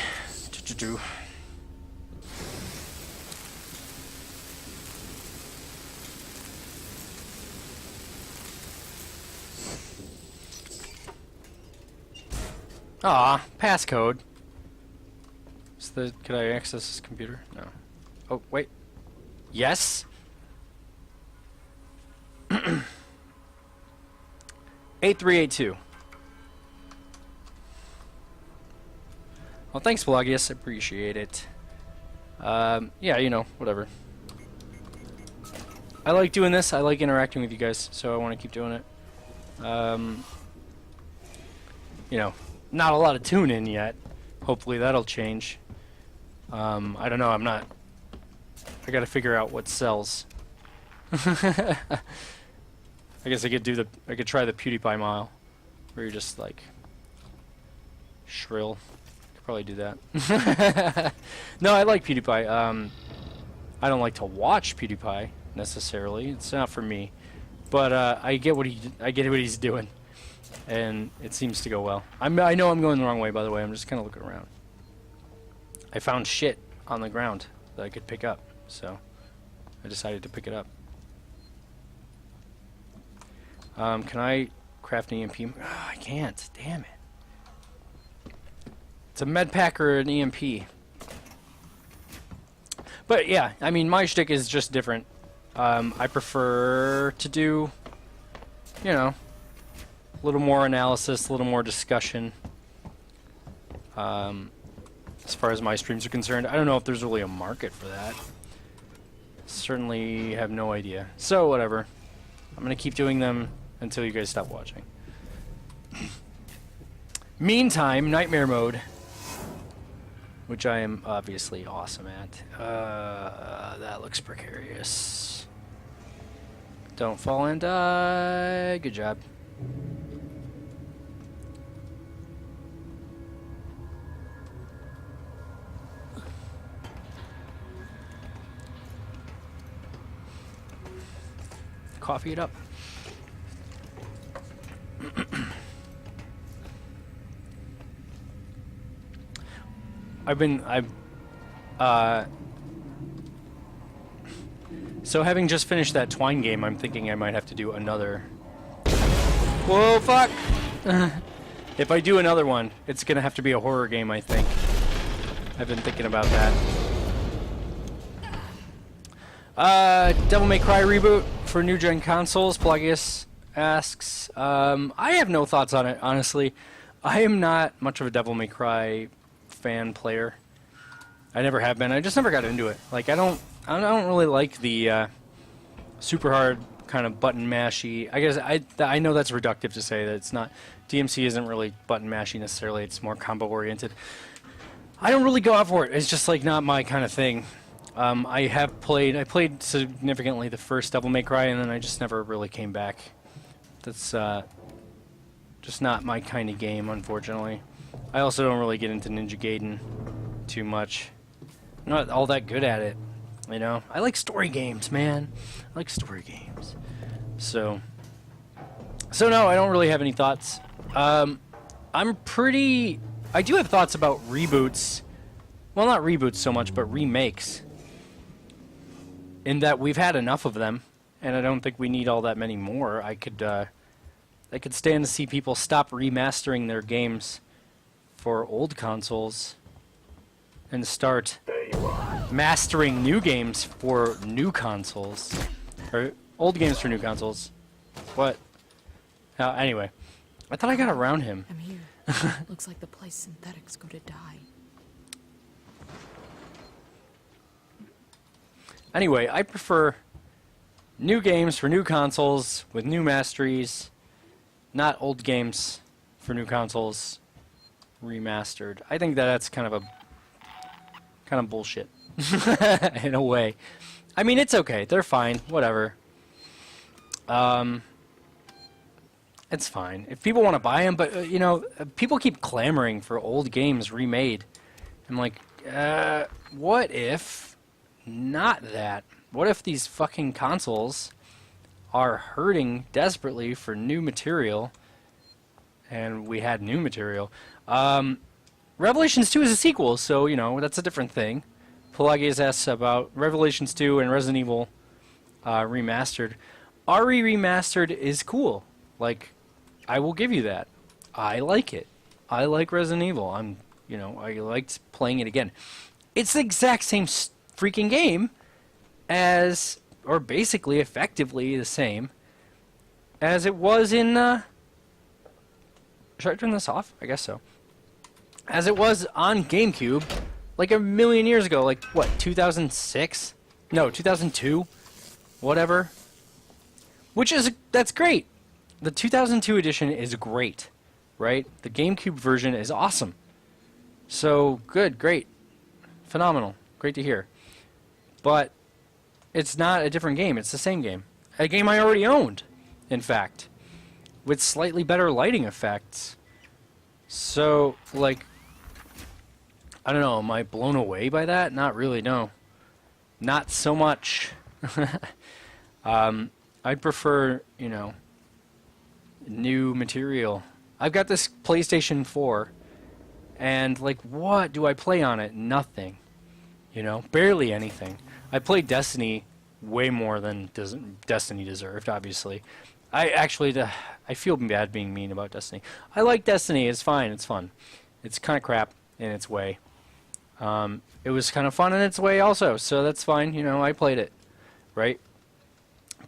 Ah, passcode. Could I access this computer? No. Oh, wait. Yes? 8382. Well, thanks, Pelagius. Appreciate it. Yeah, whatever. I like doing this. I like interacting with you guys, so I want to keep doing it. Not a lot of tune-in yet. Hopefully that'll change. I don't know. I gotta figure out what sells. I guess I could try the PewDiePie mile, where you're just like shrill. Could probably do that. No, I like PewDiePie. I don't like to watch PewDiePie necessarily. It's not for me, but I get what he's doing, and it seems to go well. I know I'm going the wrong way, by the way. I'm just kind of looking around. I found shit on the ground that I could pick up, so I decided to pick it up. Can I craft an EMP? Oh, I can't. Damn it. It's a med pack or an EMP. But yeah, I mean, my shtick is just different. I prefer to do, a little more analysis, a little more discussion. as far as my streams are concerned. I don't know if there's really a market for that. Certainly have no idea. So, whatever. I'm going to keep doing them until you guys stop watching. Meantime, Nightmare Mode, which I am obviously awesome at. That looks precarious. Don't fall and die. Good job. Coffee it up. So having just finished that Twine game, I'm thinking I might have to do another. Whoa, fuck! If I do another one, it's gonna have to be a horror game, I think. I've been thinking about that. Devil May Cry reboot for new gen consoles, Plagius asks. I have no thoughts on it, honestly. I am not much of a Devil May Cry fan player. I never have been. I just never got into it. Like, I don't really like the super hard kind of button mashy. I guess I know that's reductive to say that it's not. DMC isn't really button mashy necessarily. It's more combo oriented. I don't really go out for it. It's just like not my kind of thing. I played significantly the first Devil May Cry, and then I just never really came back. That's just not my kind of game, unfortunately. I also don't really get into Ninja Gaiden too much. I'm not all that good at it, you know? I like story games, man. I like story games. So no, I don't really have any thoughts. I do have thoughts about reboots. Well, not reboots so much, but remakes. In that we've had enough of them, and I don't think we need all that many more. I could stand to see people stop remastering their games for old consoles and start mastering new games for new consoles. Or old games for new consoles. What? Anyway. I thought I got around him. I'm here. Looks like the place synthetics go to die. Anyway, I prefer new games for new consoles with new masteries, not old games for new consoles remastered. I think that's kind of bullshit in a way. I mean, it's okay. They're fine. Whatever. It's fine if people want to buy them, but you know, people keep clamoring for old games remade. I'm like, what if not that? What if these fucking consoles are hurting desperately for new material, and we had new material? Revelations 2 is a sequel, so, you know, that's a different thing. Pelagius asks about Revelations 2 and Resident Evil Remastered. RE Remastered is cool. Like, I will give you that. I like it. I like Resident Evil. I liked playing it again. It's the exact same freaking game as, or basically effectively the same as it was in, should I turn this off? I guess so. As it was on GameCube, like a million years ago, like, what, 2006? No, 2002? Whatever. That's great. The 2002 edition is great, right? The GameCube version is awesome. So, good, great. Phenomenal. Great to hear. But it's not a different game. It's the same game. A game I already owned, in fact, with slightly better lighting effects. So, like, I don't know, am I blown away by that? Not really, no. Not so much. I'd prefer, you know, new material. I've got this PlayStation 4, and, like, what do I play on it? Nothing. You know, barely anything. I played Destiny way more than Destiny deserved, obviously. I feel bad being mean about Destiny. I like Destiny. It's fine. It's fun. It's kind of crap in its way. It was kind of fun in its way also, so that's fine. You know, I played it, right?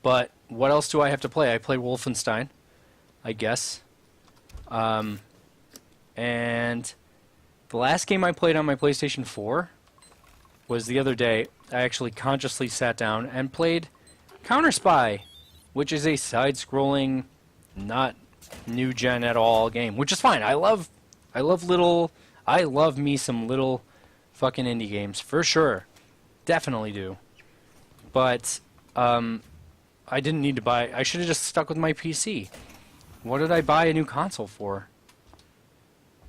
But what else do I have to play? I played Wolfenstein, I guess. And The last game I played on my PlayStation 4 was the other day. I actually consciously sat down and played Counter-Spy, which is a side-scrolling, not new-gen at all game, which is fine. I love me some little fucking indie games, for sure. Definitely do. But, I didn't need to buy... I should have just stuck with my PC. What did I buy a new console for?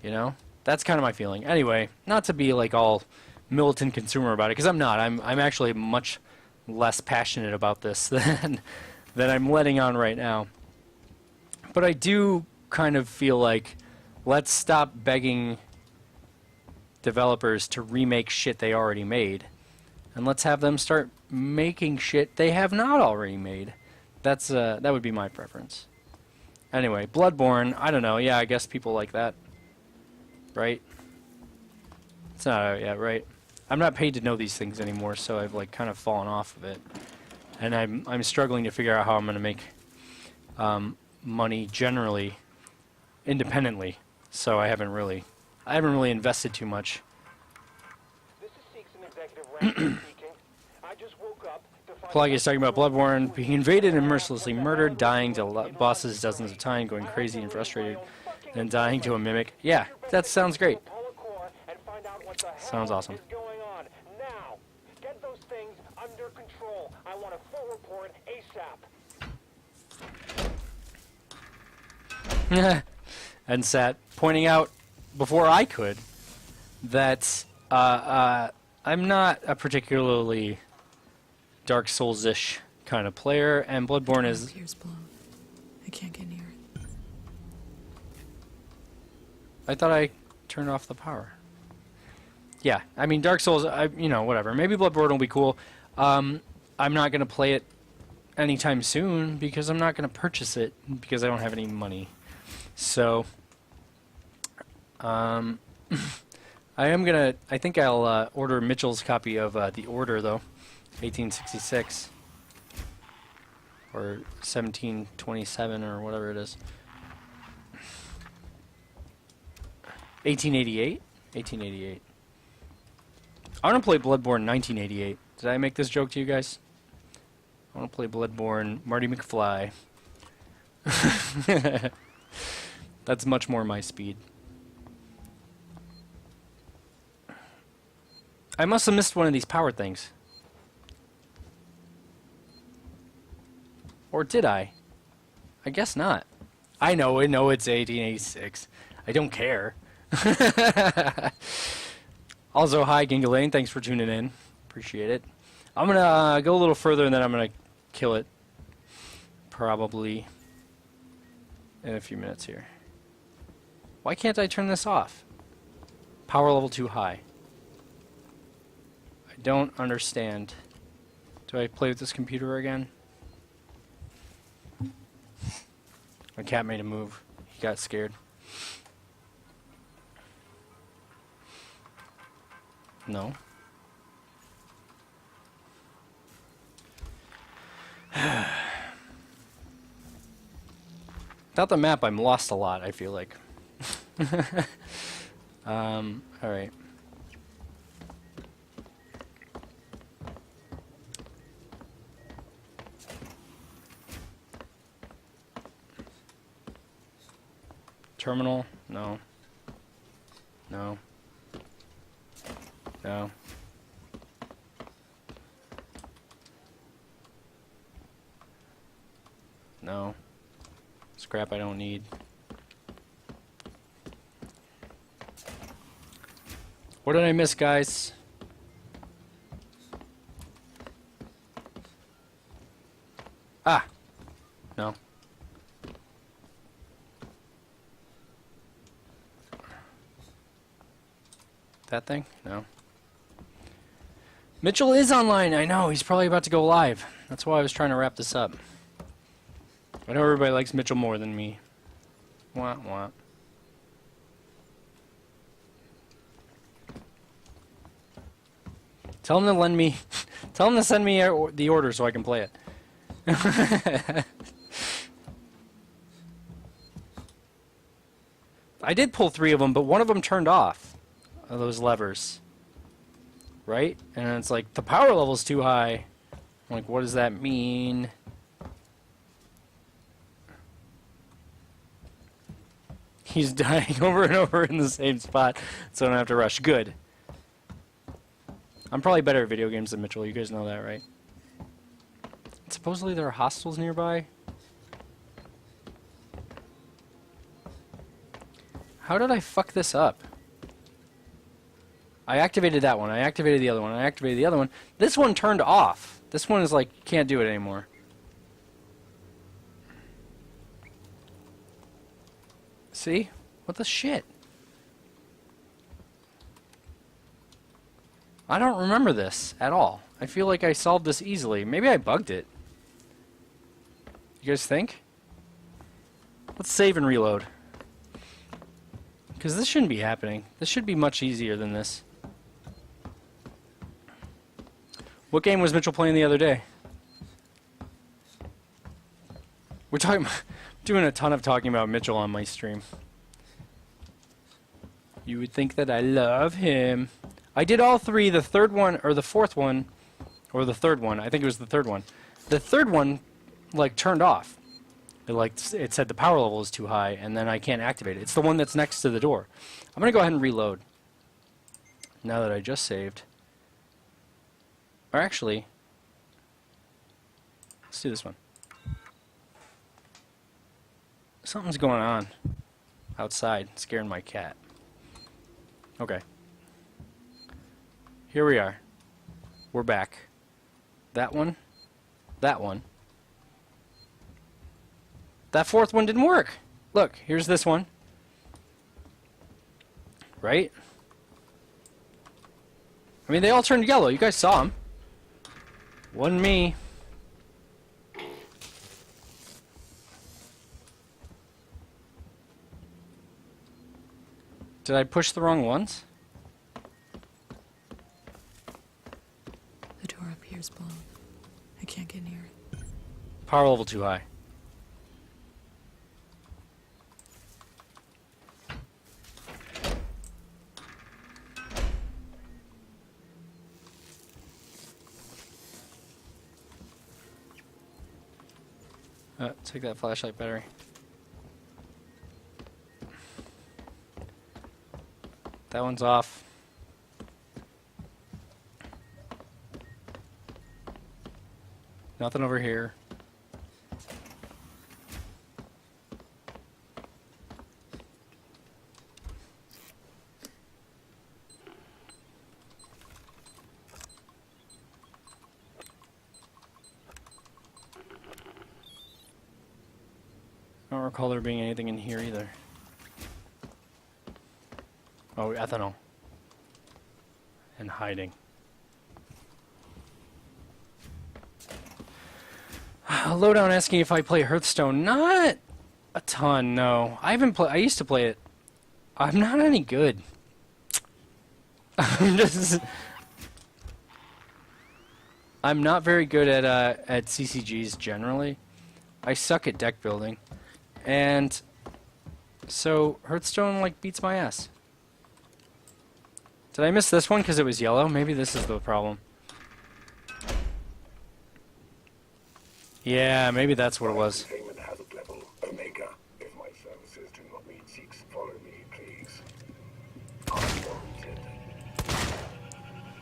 You know? That's kind of my feeling. Anyway, not to be like all militant consumer about it, because I'm not. I'm actually much less passionate about this than I'm letting on right now. But I do kind of feel like let's stop begging developers to remake shit they already made, and let's have them start making shit they have not already made. That would be my preference. Anyway, Bloodborne, I don't know. Yeah, I guess people like that. Right? It's not out yet, right? I'm not paid to know these things anymore, so I've like kind of fallen off of it. And I'm struggling to figure out how I'm going to make money generally independently. So I haven't really invested too much. This is Seegson Executive Ranking speaking. I just woke up to find Playin is talking about Bloodborne being invaded and mercilessly murdered, dying to bosses dozens of times, going crazy and frustrated, and dying to a mimic. Yeah, that sounds great. Sounds awesome. Now, get those things under control. I want a full report ASAP. And sat pointing out before I could that I'm not a particularly Dark Souls-ish kind of player, and Bloodborne is... Here's blown. I can't get near it. I thought I turned off the power. Yeah, I mean, Dark Souls, you know, whatever. Maybe Bloodborne will be cool. I'm not going to play it anytime soon because I'm not going to purchase it because I don't have any money. So, I think I'll order Mitchell's copy of The Order, though. 1866. Or 1727, or whatever it is. 1888? 1888. I want to play Bloodborne 1988. Did I make this joke to you guys? I want to play Bloodborne Marty McFly. That's much more my speed. I must have missed one of these power things. Or did I? I guess not. I know it's 1886. I don't care. Also, hi, Gingalain. Thanks for tuning in. Appreciate it. I'm going to go a little further, and then I'm going to kill it. Probably in a few minutes here. Why can't I turn this off? Power level too high. I don't understand. Do I play with this computer again? My cat made a move. He got scared. No. Without the map, I'm lost a lot, I feel like. Alright. Terminal? No. No. No. No. Scrap I don't need. What did I miss, guys? Ah! No. That thing? No. Mitchell is online. I know. He's probably about to go live. That's why I was trying to wrap this up. I know everybody likes Mitchell more than me. Wah, wah. Tell him to lend me... Tell him to send me the order so I can play it. I did pull 3 of them, but one of them turned off. of those levers. Right? And then it's like, the power level's too high. I'm like, what does that mean? He's dying over and over in the same spot, so I don't have to rush. Good. I'm probably better at video games than Mitchell. You guys know that, right? Supposedly there are hostels nearby. How did I fuck this up? I activated that one. I activated the other one. I activated the other one. This one turned off. This one is like, can't do it anymore. See? What the shit? I don't remember this at all. I feel like I solved this easily. Maybe I bugged it. You guys think? Let's save and reload. Because this shouldn't be happening. This should be much easier than this. What game was Mitchell playing the other day? We're talking about, doing a ton of talking about Mitchell on my stream. You would think that I love him. I did all three. The third one, or the fourth one, or the third one. I think it was the third one. The third one, like, turned off. It said the power level is too high, and then I can't activate it. It's the one that's next to the door. I'm gonna go ahead and reload. Now that I just saved. Or actually, let's do this one. Something's going on outside, scaring my cat. Okay. Here we are. We're back. That one. That one. That fourth one didn't work. Look, here's this one. Right? I mean, they all turned yellow. You guys saw them. Wasn't me. Did I push the wrong ones? The door up here is blown. I can't get near it. Power level too high. Take that flashlight battery. That one's off. Nothing over here. I don't recall there being anything in here either. Oh, ethanol. And hiding. Lowdown asking if I play Hearthstone. Not a ton, no. I haven't I used to play it. I'm not any good. I'm not very good at CCGs generally. I suck at deck building. And so Hearthstone like beats my ass. Did I miss this one because it was yellow? Maybe this is the problem. Yeah, maybe that's what it was. Omega. If my services do not meet Zeke's, follow me, please.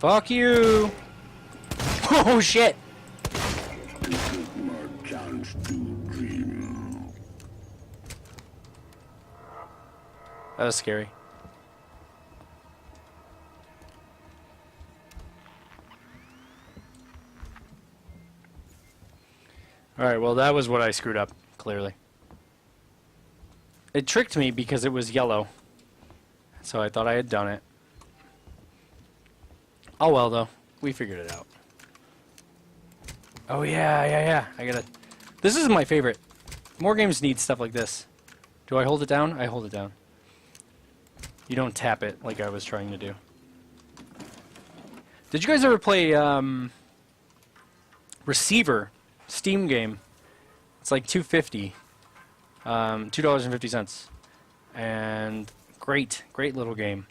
Fuck you! Oh shit! That was scary. Alright, well that was what I screwed up, clearly. It tricked me because it was yellow. So I thought I had done it. Oh well though, we figured it out. Oh yeah, I gotta... This is my favorite. More games need stuff like this. Do I hold it down? I hold it down. You don't tap it like I was trying to do. Did you guys ever play Receiver? Steam game. It's like $2.50. $2.50. And great little game.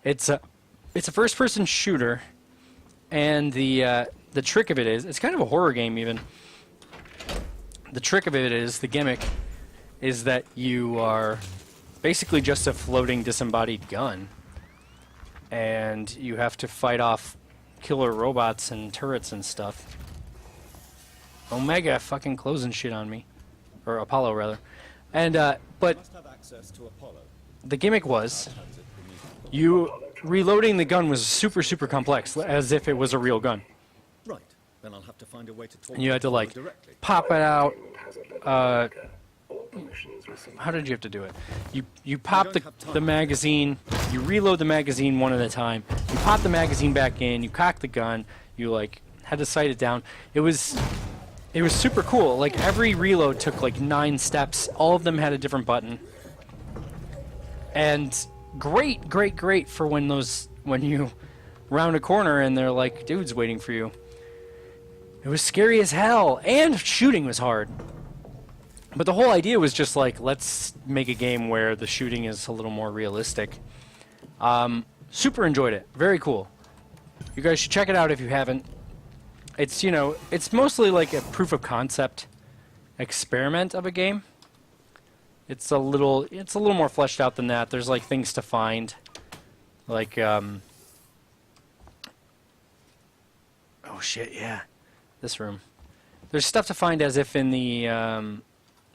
It's a first-person shooter, and the trick of it is, it's kind of a horror game even. The trick of it is, the gimmick is that you are basically just a floating disembodied gun, and you have to fight off killer robots and turrets and stuff. Omega fucking closing shit on me, or Apollo rather, and but the gimmick was you reloading the gun was super complex, as if it was a real gun. Right. Then I'll have to find a way to talk. And you had to like pop it out. How did you have to do it? You pop the magazine, you reload the magazine one at a time, you pop the magazine back in, you cock the gun, you like had to sight it down. It was super cool. Like every reload took like 9 steps. All of them had a different button. And great for when you round a corner and they're like dudes waiting for you. It was scary as hell, and shooting was hard. But the whole idea was just like, let's make a game where the shooting is a little more realistic. Super enjoyed it. Very cool. You guys should check it out if you haven't. It's, you know, it's mostly like a proof of concept experiment of a game. It's a little more fleshed out than that. There's like things to find. Like, oh shit, yeah. This room. There's stuff to find as if in the,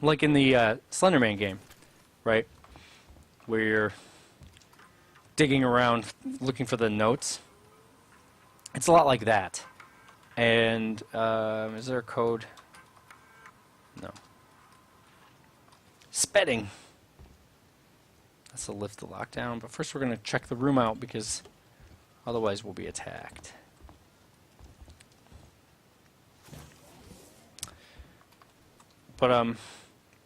like in the Slender Man game, right? Where you're digging around looking for the notes. It's a lot like that. And is there a code? No. Spedding. That's to lift the lockdown. But first we're going to check the room out because otherwise we'll be attacked. But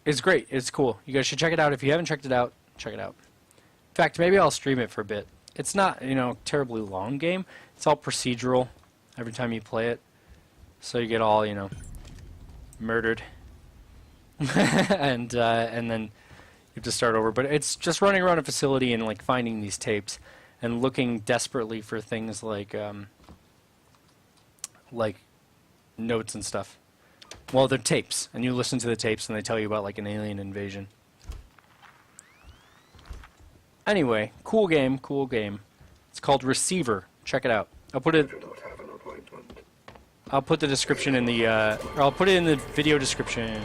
it's great. It's cool. You guys should check it out. If you haven't checked it out, check it out. In fact, maybe I'll stream it for a bit. It's not, you know, terribly long game. It's all procedural every time you play it. So you get all, you know, murdered. and then you have to start over. But it's just running around a facility and like finding these tapes and looking desperately for things like notes and stuff. Well, they're tapes, and you listen to the tapes and they tell you about like an alien invasion. Anyway, cool game, cool game. It's called Receiver. Check it out. I'll put the description in the or I'll put it in the video description.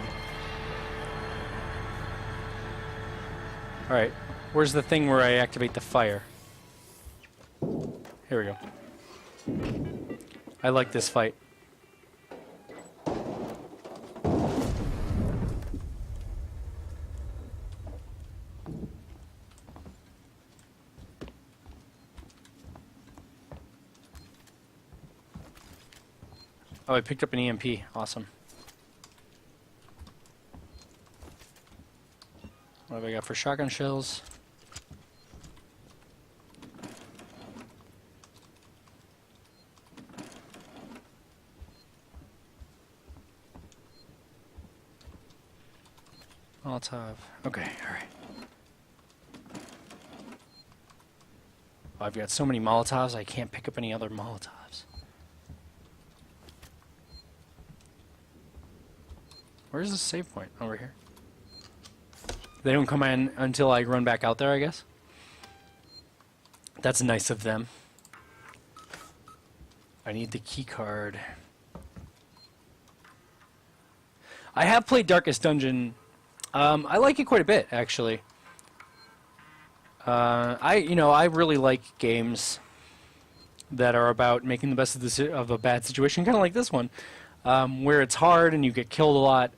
All right. Where's the thing where I activate the fire? Here we go. I like this fight. Oh, I picked up an EMP. Awesome. What have I got for shotgun shells? Molotov. Okay, alright. Oh, I've got so many Molotovs, I can't pick up any other Molotovs. Where's the save point? Over here. They don't come in until I run back out there, I guess. That's nice of them. I need the key card. I have played Darkest Dungeon. I like it quite a bit, actually. I really like games that are about making the best of a bad situation, kind of like this one, where it's hard and you get killed a lot.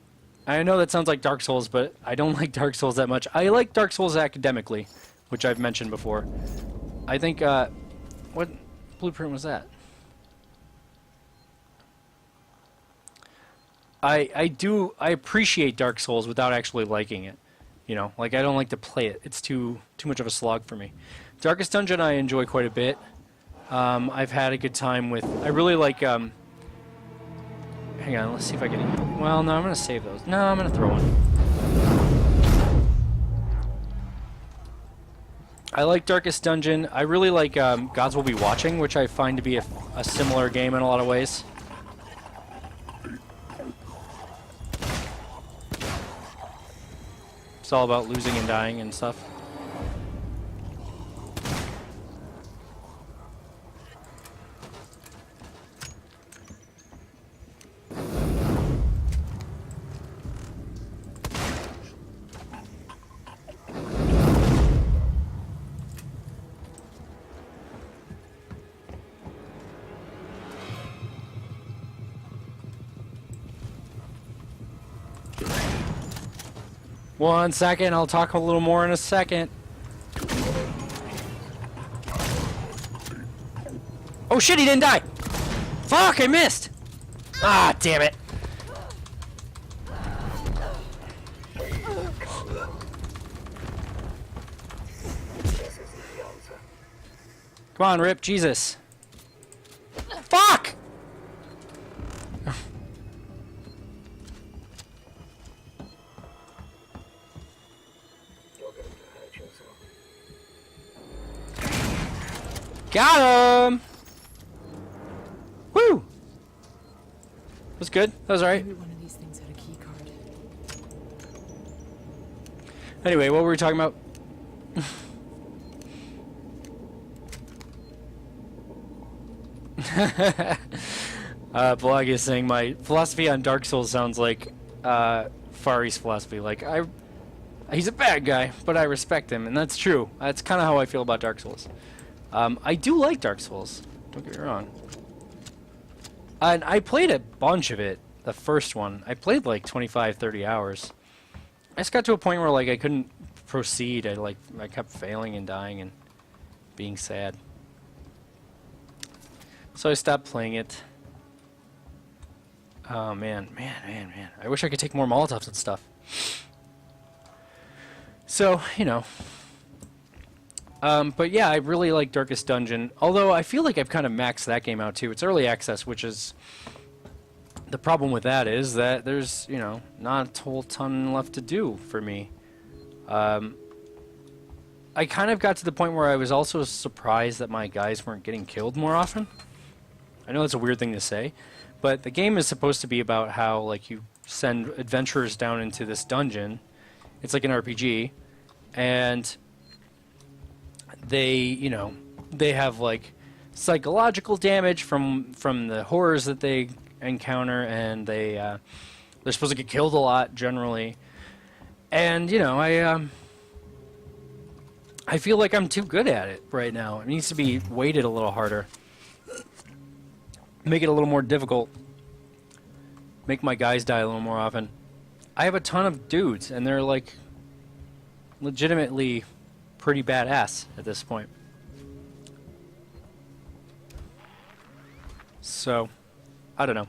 I know that sounds like Dark Souls, but I don't like Dark Souls that much. I like Dark Souls academically, which I've mentioned before. I think, what blueprint was that? I appreciate Dark Souls without actually liking it. You know, like I don't like to play it. It's too much of a slog for me. Darkest Dungeon I enjoy quite a bit. I've had a good time with, I really like, hang on, let's see if I can, well, no, I'm going to save those. No, I'm going to throw one. I like Darkest Dungeon. I really like Gods Will Be Watching, which I find to be a similar game in a lot of ways. It's all about losing and dying and stuff. One second, I'll talk a little more in a second. Oh shit, he didn't die! Fuck, I missed! Ah, damn it. Come on, Rip, Jesus. Fuck! Got him! Woo! Was good. That was alright. Maybe one of these things had a key card. Anyway, what were we talking about? Blog is saying my philosophy on Dark Souls sounds like Fari's philosophy. Like, he's a bad guy, but I respect him, and that's true. That's kind of how I feel about Dark Souls. I do like Dark Souls, don't get me wrong. And I played a bunch of it, the first one. I played like 25, 30 hours. I just got to a point where like I couldn't proceed. I kept failing and dying and being sad. So I stopped playing it. Oh man. I wish I could take more Molotovs and stuff. So, you know. But yeah, I really like Darkest Dungeon. Although I feel like I've kind of maxed that game out too. It's early access, which is... The problem with that is that there's, you know, not a whole ton left to do for me. I kind of got to the point where I was also surprised that my guys weren't getting killed more often. I know that's a weird thing to say, but the game is supposed to be about how, like, you send adventurers down into this dungeon. It's like an RPG, and they, you know, they have like psychological damage from the horrors that they encounter, and they're supposed to get killed a lot generally. And you know, I feel like I'm too good at it right now. It needs to be weighted a little harder, make it a little more difficult, make my guys die a little more often. I have a ton of dudes, and they're like legitimately pretty badass at this point. So, I don't know.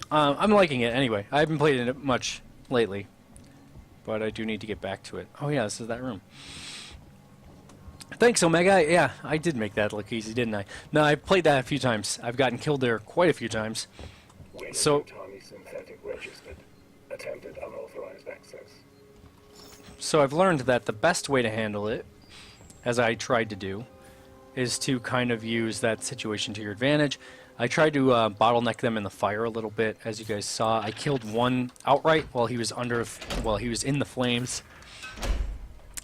I'm liking it anyway. I haven't played it much lately, but I do need to get back to it. Oh yeah, this is that room. Thanks, Omega. Yeah, I did make that look easy, didn't I? No, I played that a few times. I've gotten killed there quite a few times. So, synthetic registered. Attempted unauthorized access. So I've learned that the best way to handle it, as I tried to do, is to kind of use that situation to your advantage. I tried to bottleneck them in the fire a little bit, as you guys saw. I killed one outright while he was in the flames,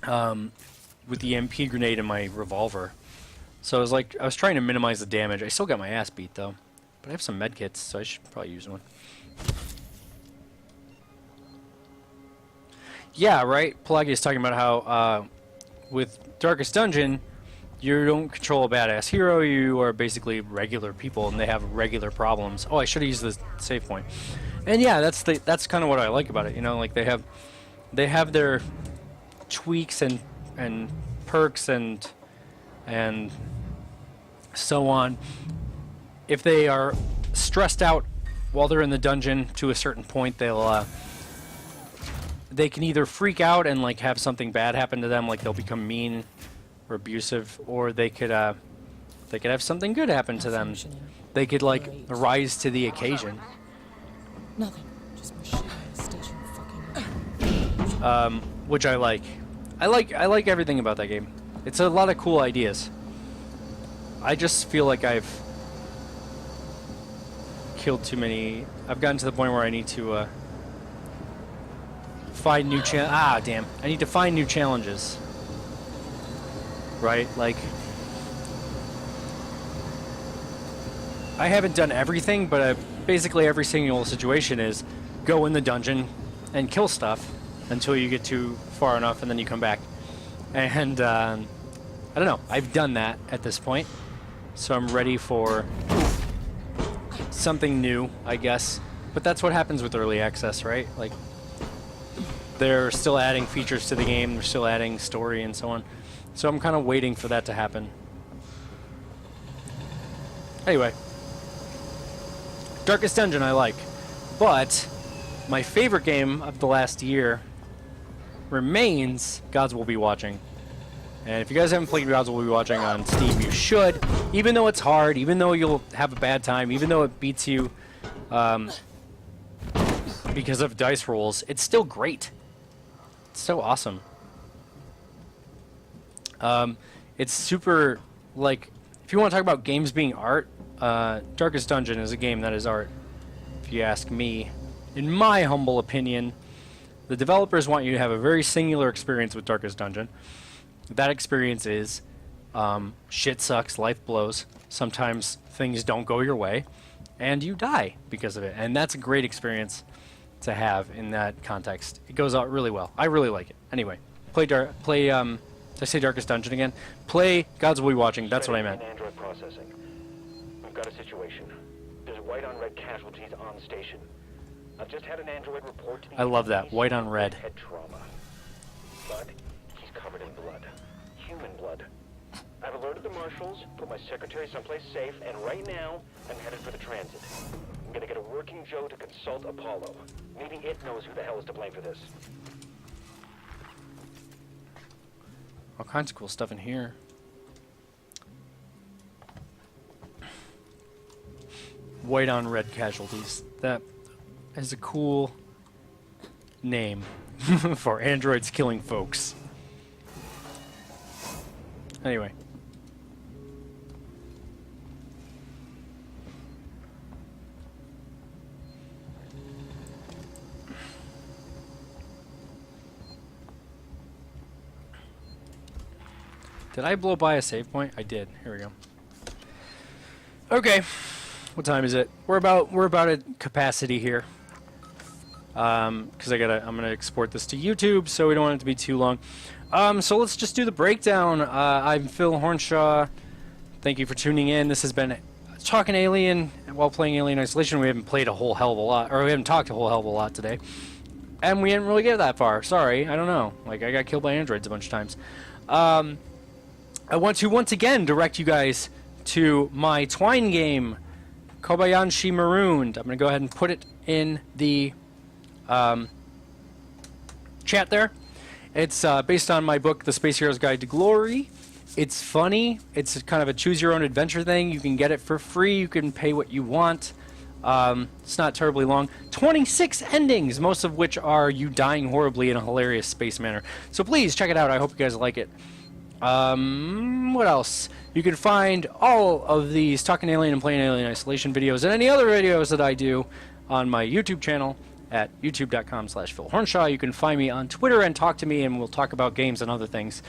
with the MP grenade and my revolver. So I was trying to minimize the damage. I still got my ass beat though, but I have some medkits, so I should probably use one. Yeah, right. Pelagi is talking about how with Darkest Dungeon, you don't control a badass hero. You are basically regular people, and they have regular problems. Oh, I should have used the save point. And yeah, that's kind of what I like about it. You know, like they have their tweaks and perks and so on. If they are stressed out while they're in the dungeon to a certain point, they can either freak out and like have something bad happen to them, like they'll become mean or abusive, or they could have something good happen to them. They could like rise to the occasion. Nothing. Just my shit on the station fucking. which I like. I like everything about that game. It's a lot of cool ideas. I just feel like I've killed too many. I've gotten to the point where I need to find new I need to find new challenges. Right? Like, I haven't done everything, but basically every single situation is go in the dungeon and kill stuff until you get too far enough, and then you come back. And I don't know. I've done that at this point, so I'm ready for something new, I guess. But that's what happens with early access, right? Like, they're still adding features to the game, they're still adding story and so on. So I'm kind of waiting for that to happen. Anyway, Darkest Dungeon I like, but my favorite game of the last year remains Gods Will Be Watching. And if you guys haven't played Gods Will Be Watching on Steam, you should. Even though it's hard, even though you'll have a bad time, even though it beats you because of dice rolls, it's still great. It's so awesome. It's super, like, if you want to talk about games being art, Darkest Dungeon is a game that is art, if you ask me. In my humble opinion, the developers want you to have a very singular experience with Darkest Dungeon. That experience is shit sucks, life blows, sometimes things don't go your way, and you die because of it. And that's a great experience to have in that context. It goes out really well. I really like it. Anyway, did I say Darkest Dungeon again? Play Gods Will Be Watching, that's what I meant. Android processing. We've got a situation. There's white on red casualties on station. I've just had an android report to the I love that, white on red. Head trauma. But he's covered in blood. Human blood. I've alerted the marshals, put my secretary someplace safe, and right now, I'm headed for the transit. I'm gonna get a working Joe to consult Apollo. Maybe it knows who the hell is to blame for this. All kinds of cool stuff in here. White on red casualties. That is a cool name for androids killing folks. Anyway. Did I blow by a save point? I did. Here we go. Okay. What time is it? We're about at capacity here. Because I'm gonna export this to YouTube, so we don't want it to be too long. So let's just do the breakdown. I'm Phil Hornshaw. Thank you for tuning in. This has been Talkin' Alien while playing Alien Isolation. We haven't played a whole hell of a lot, or we haven't talked a whole hell of a lot today, and we didn't really get that far. Sorry, I don't know. Like, I got killed by androids a bunch of times. I want to once again direct you guys to my Twine game, Kobayanshi Marooned. I'm going to go ahead and put it in the chat there. It's based on my book, The Space Hero's Guide to Glory. It's funny. It's kind of a choose-your-own-adventure thing. You can get it for free. You can pay what you want. It's not terribly long. 26 endings, most of which are you dying horribly in a hilarious space manner. So please check it out. I hope you guys like it. What else? You can find all of these Talkin' Alien and Playin Alien Isolation videos and any other videos that I do on my YouTube channel at youtube.com/Phil Hornshaw. You can find me on Twitter and talk to me, and we'll talk about games and other things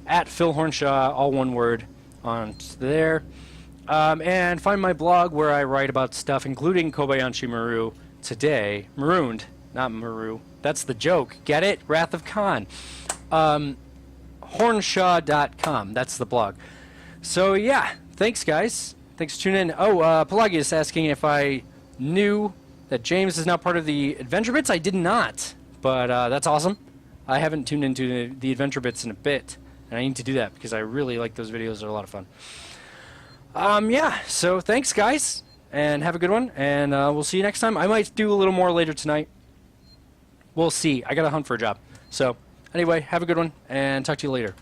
at Phil Hornshaw, all one word, on there. And find my blog where I write about stuff, including Kobayanshi Marooned, not Maru. That's the joke. Get it? Wrath of Khan. Hornshaw.com. That's the blog. So, yeah. Thanks, guys. Thanks for tuning in. Oh, Pelagius asking if I knew that James is now part of the Adventure Bits. I did not. But that's awesome. I haven't tuned into the Adventure Bits in a bit. And I need to do that because I really like those videos. They're a lot of fun. Yeah. So, thanks, guys. And have a good one. And we'll see you next time. I might do a little more later tonight. We'll see. I got to hunt for a job. So... anyway, have a good one, and talk to you later.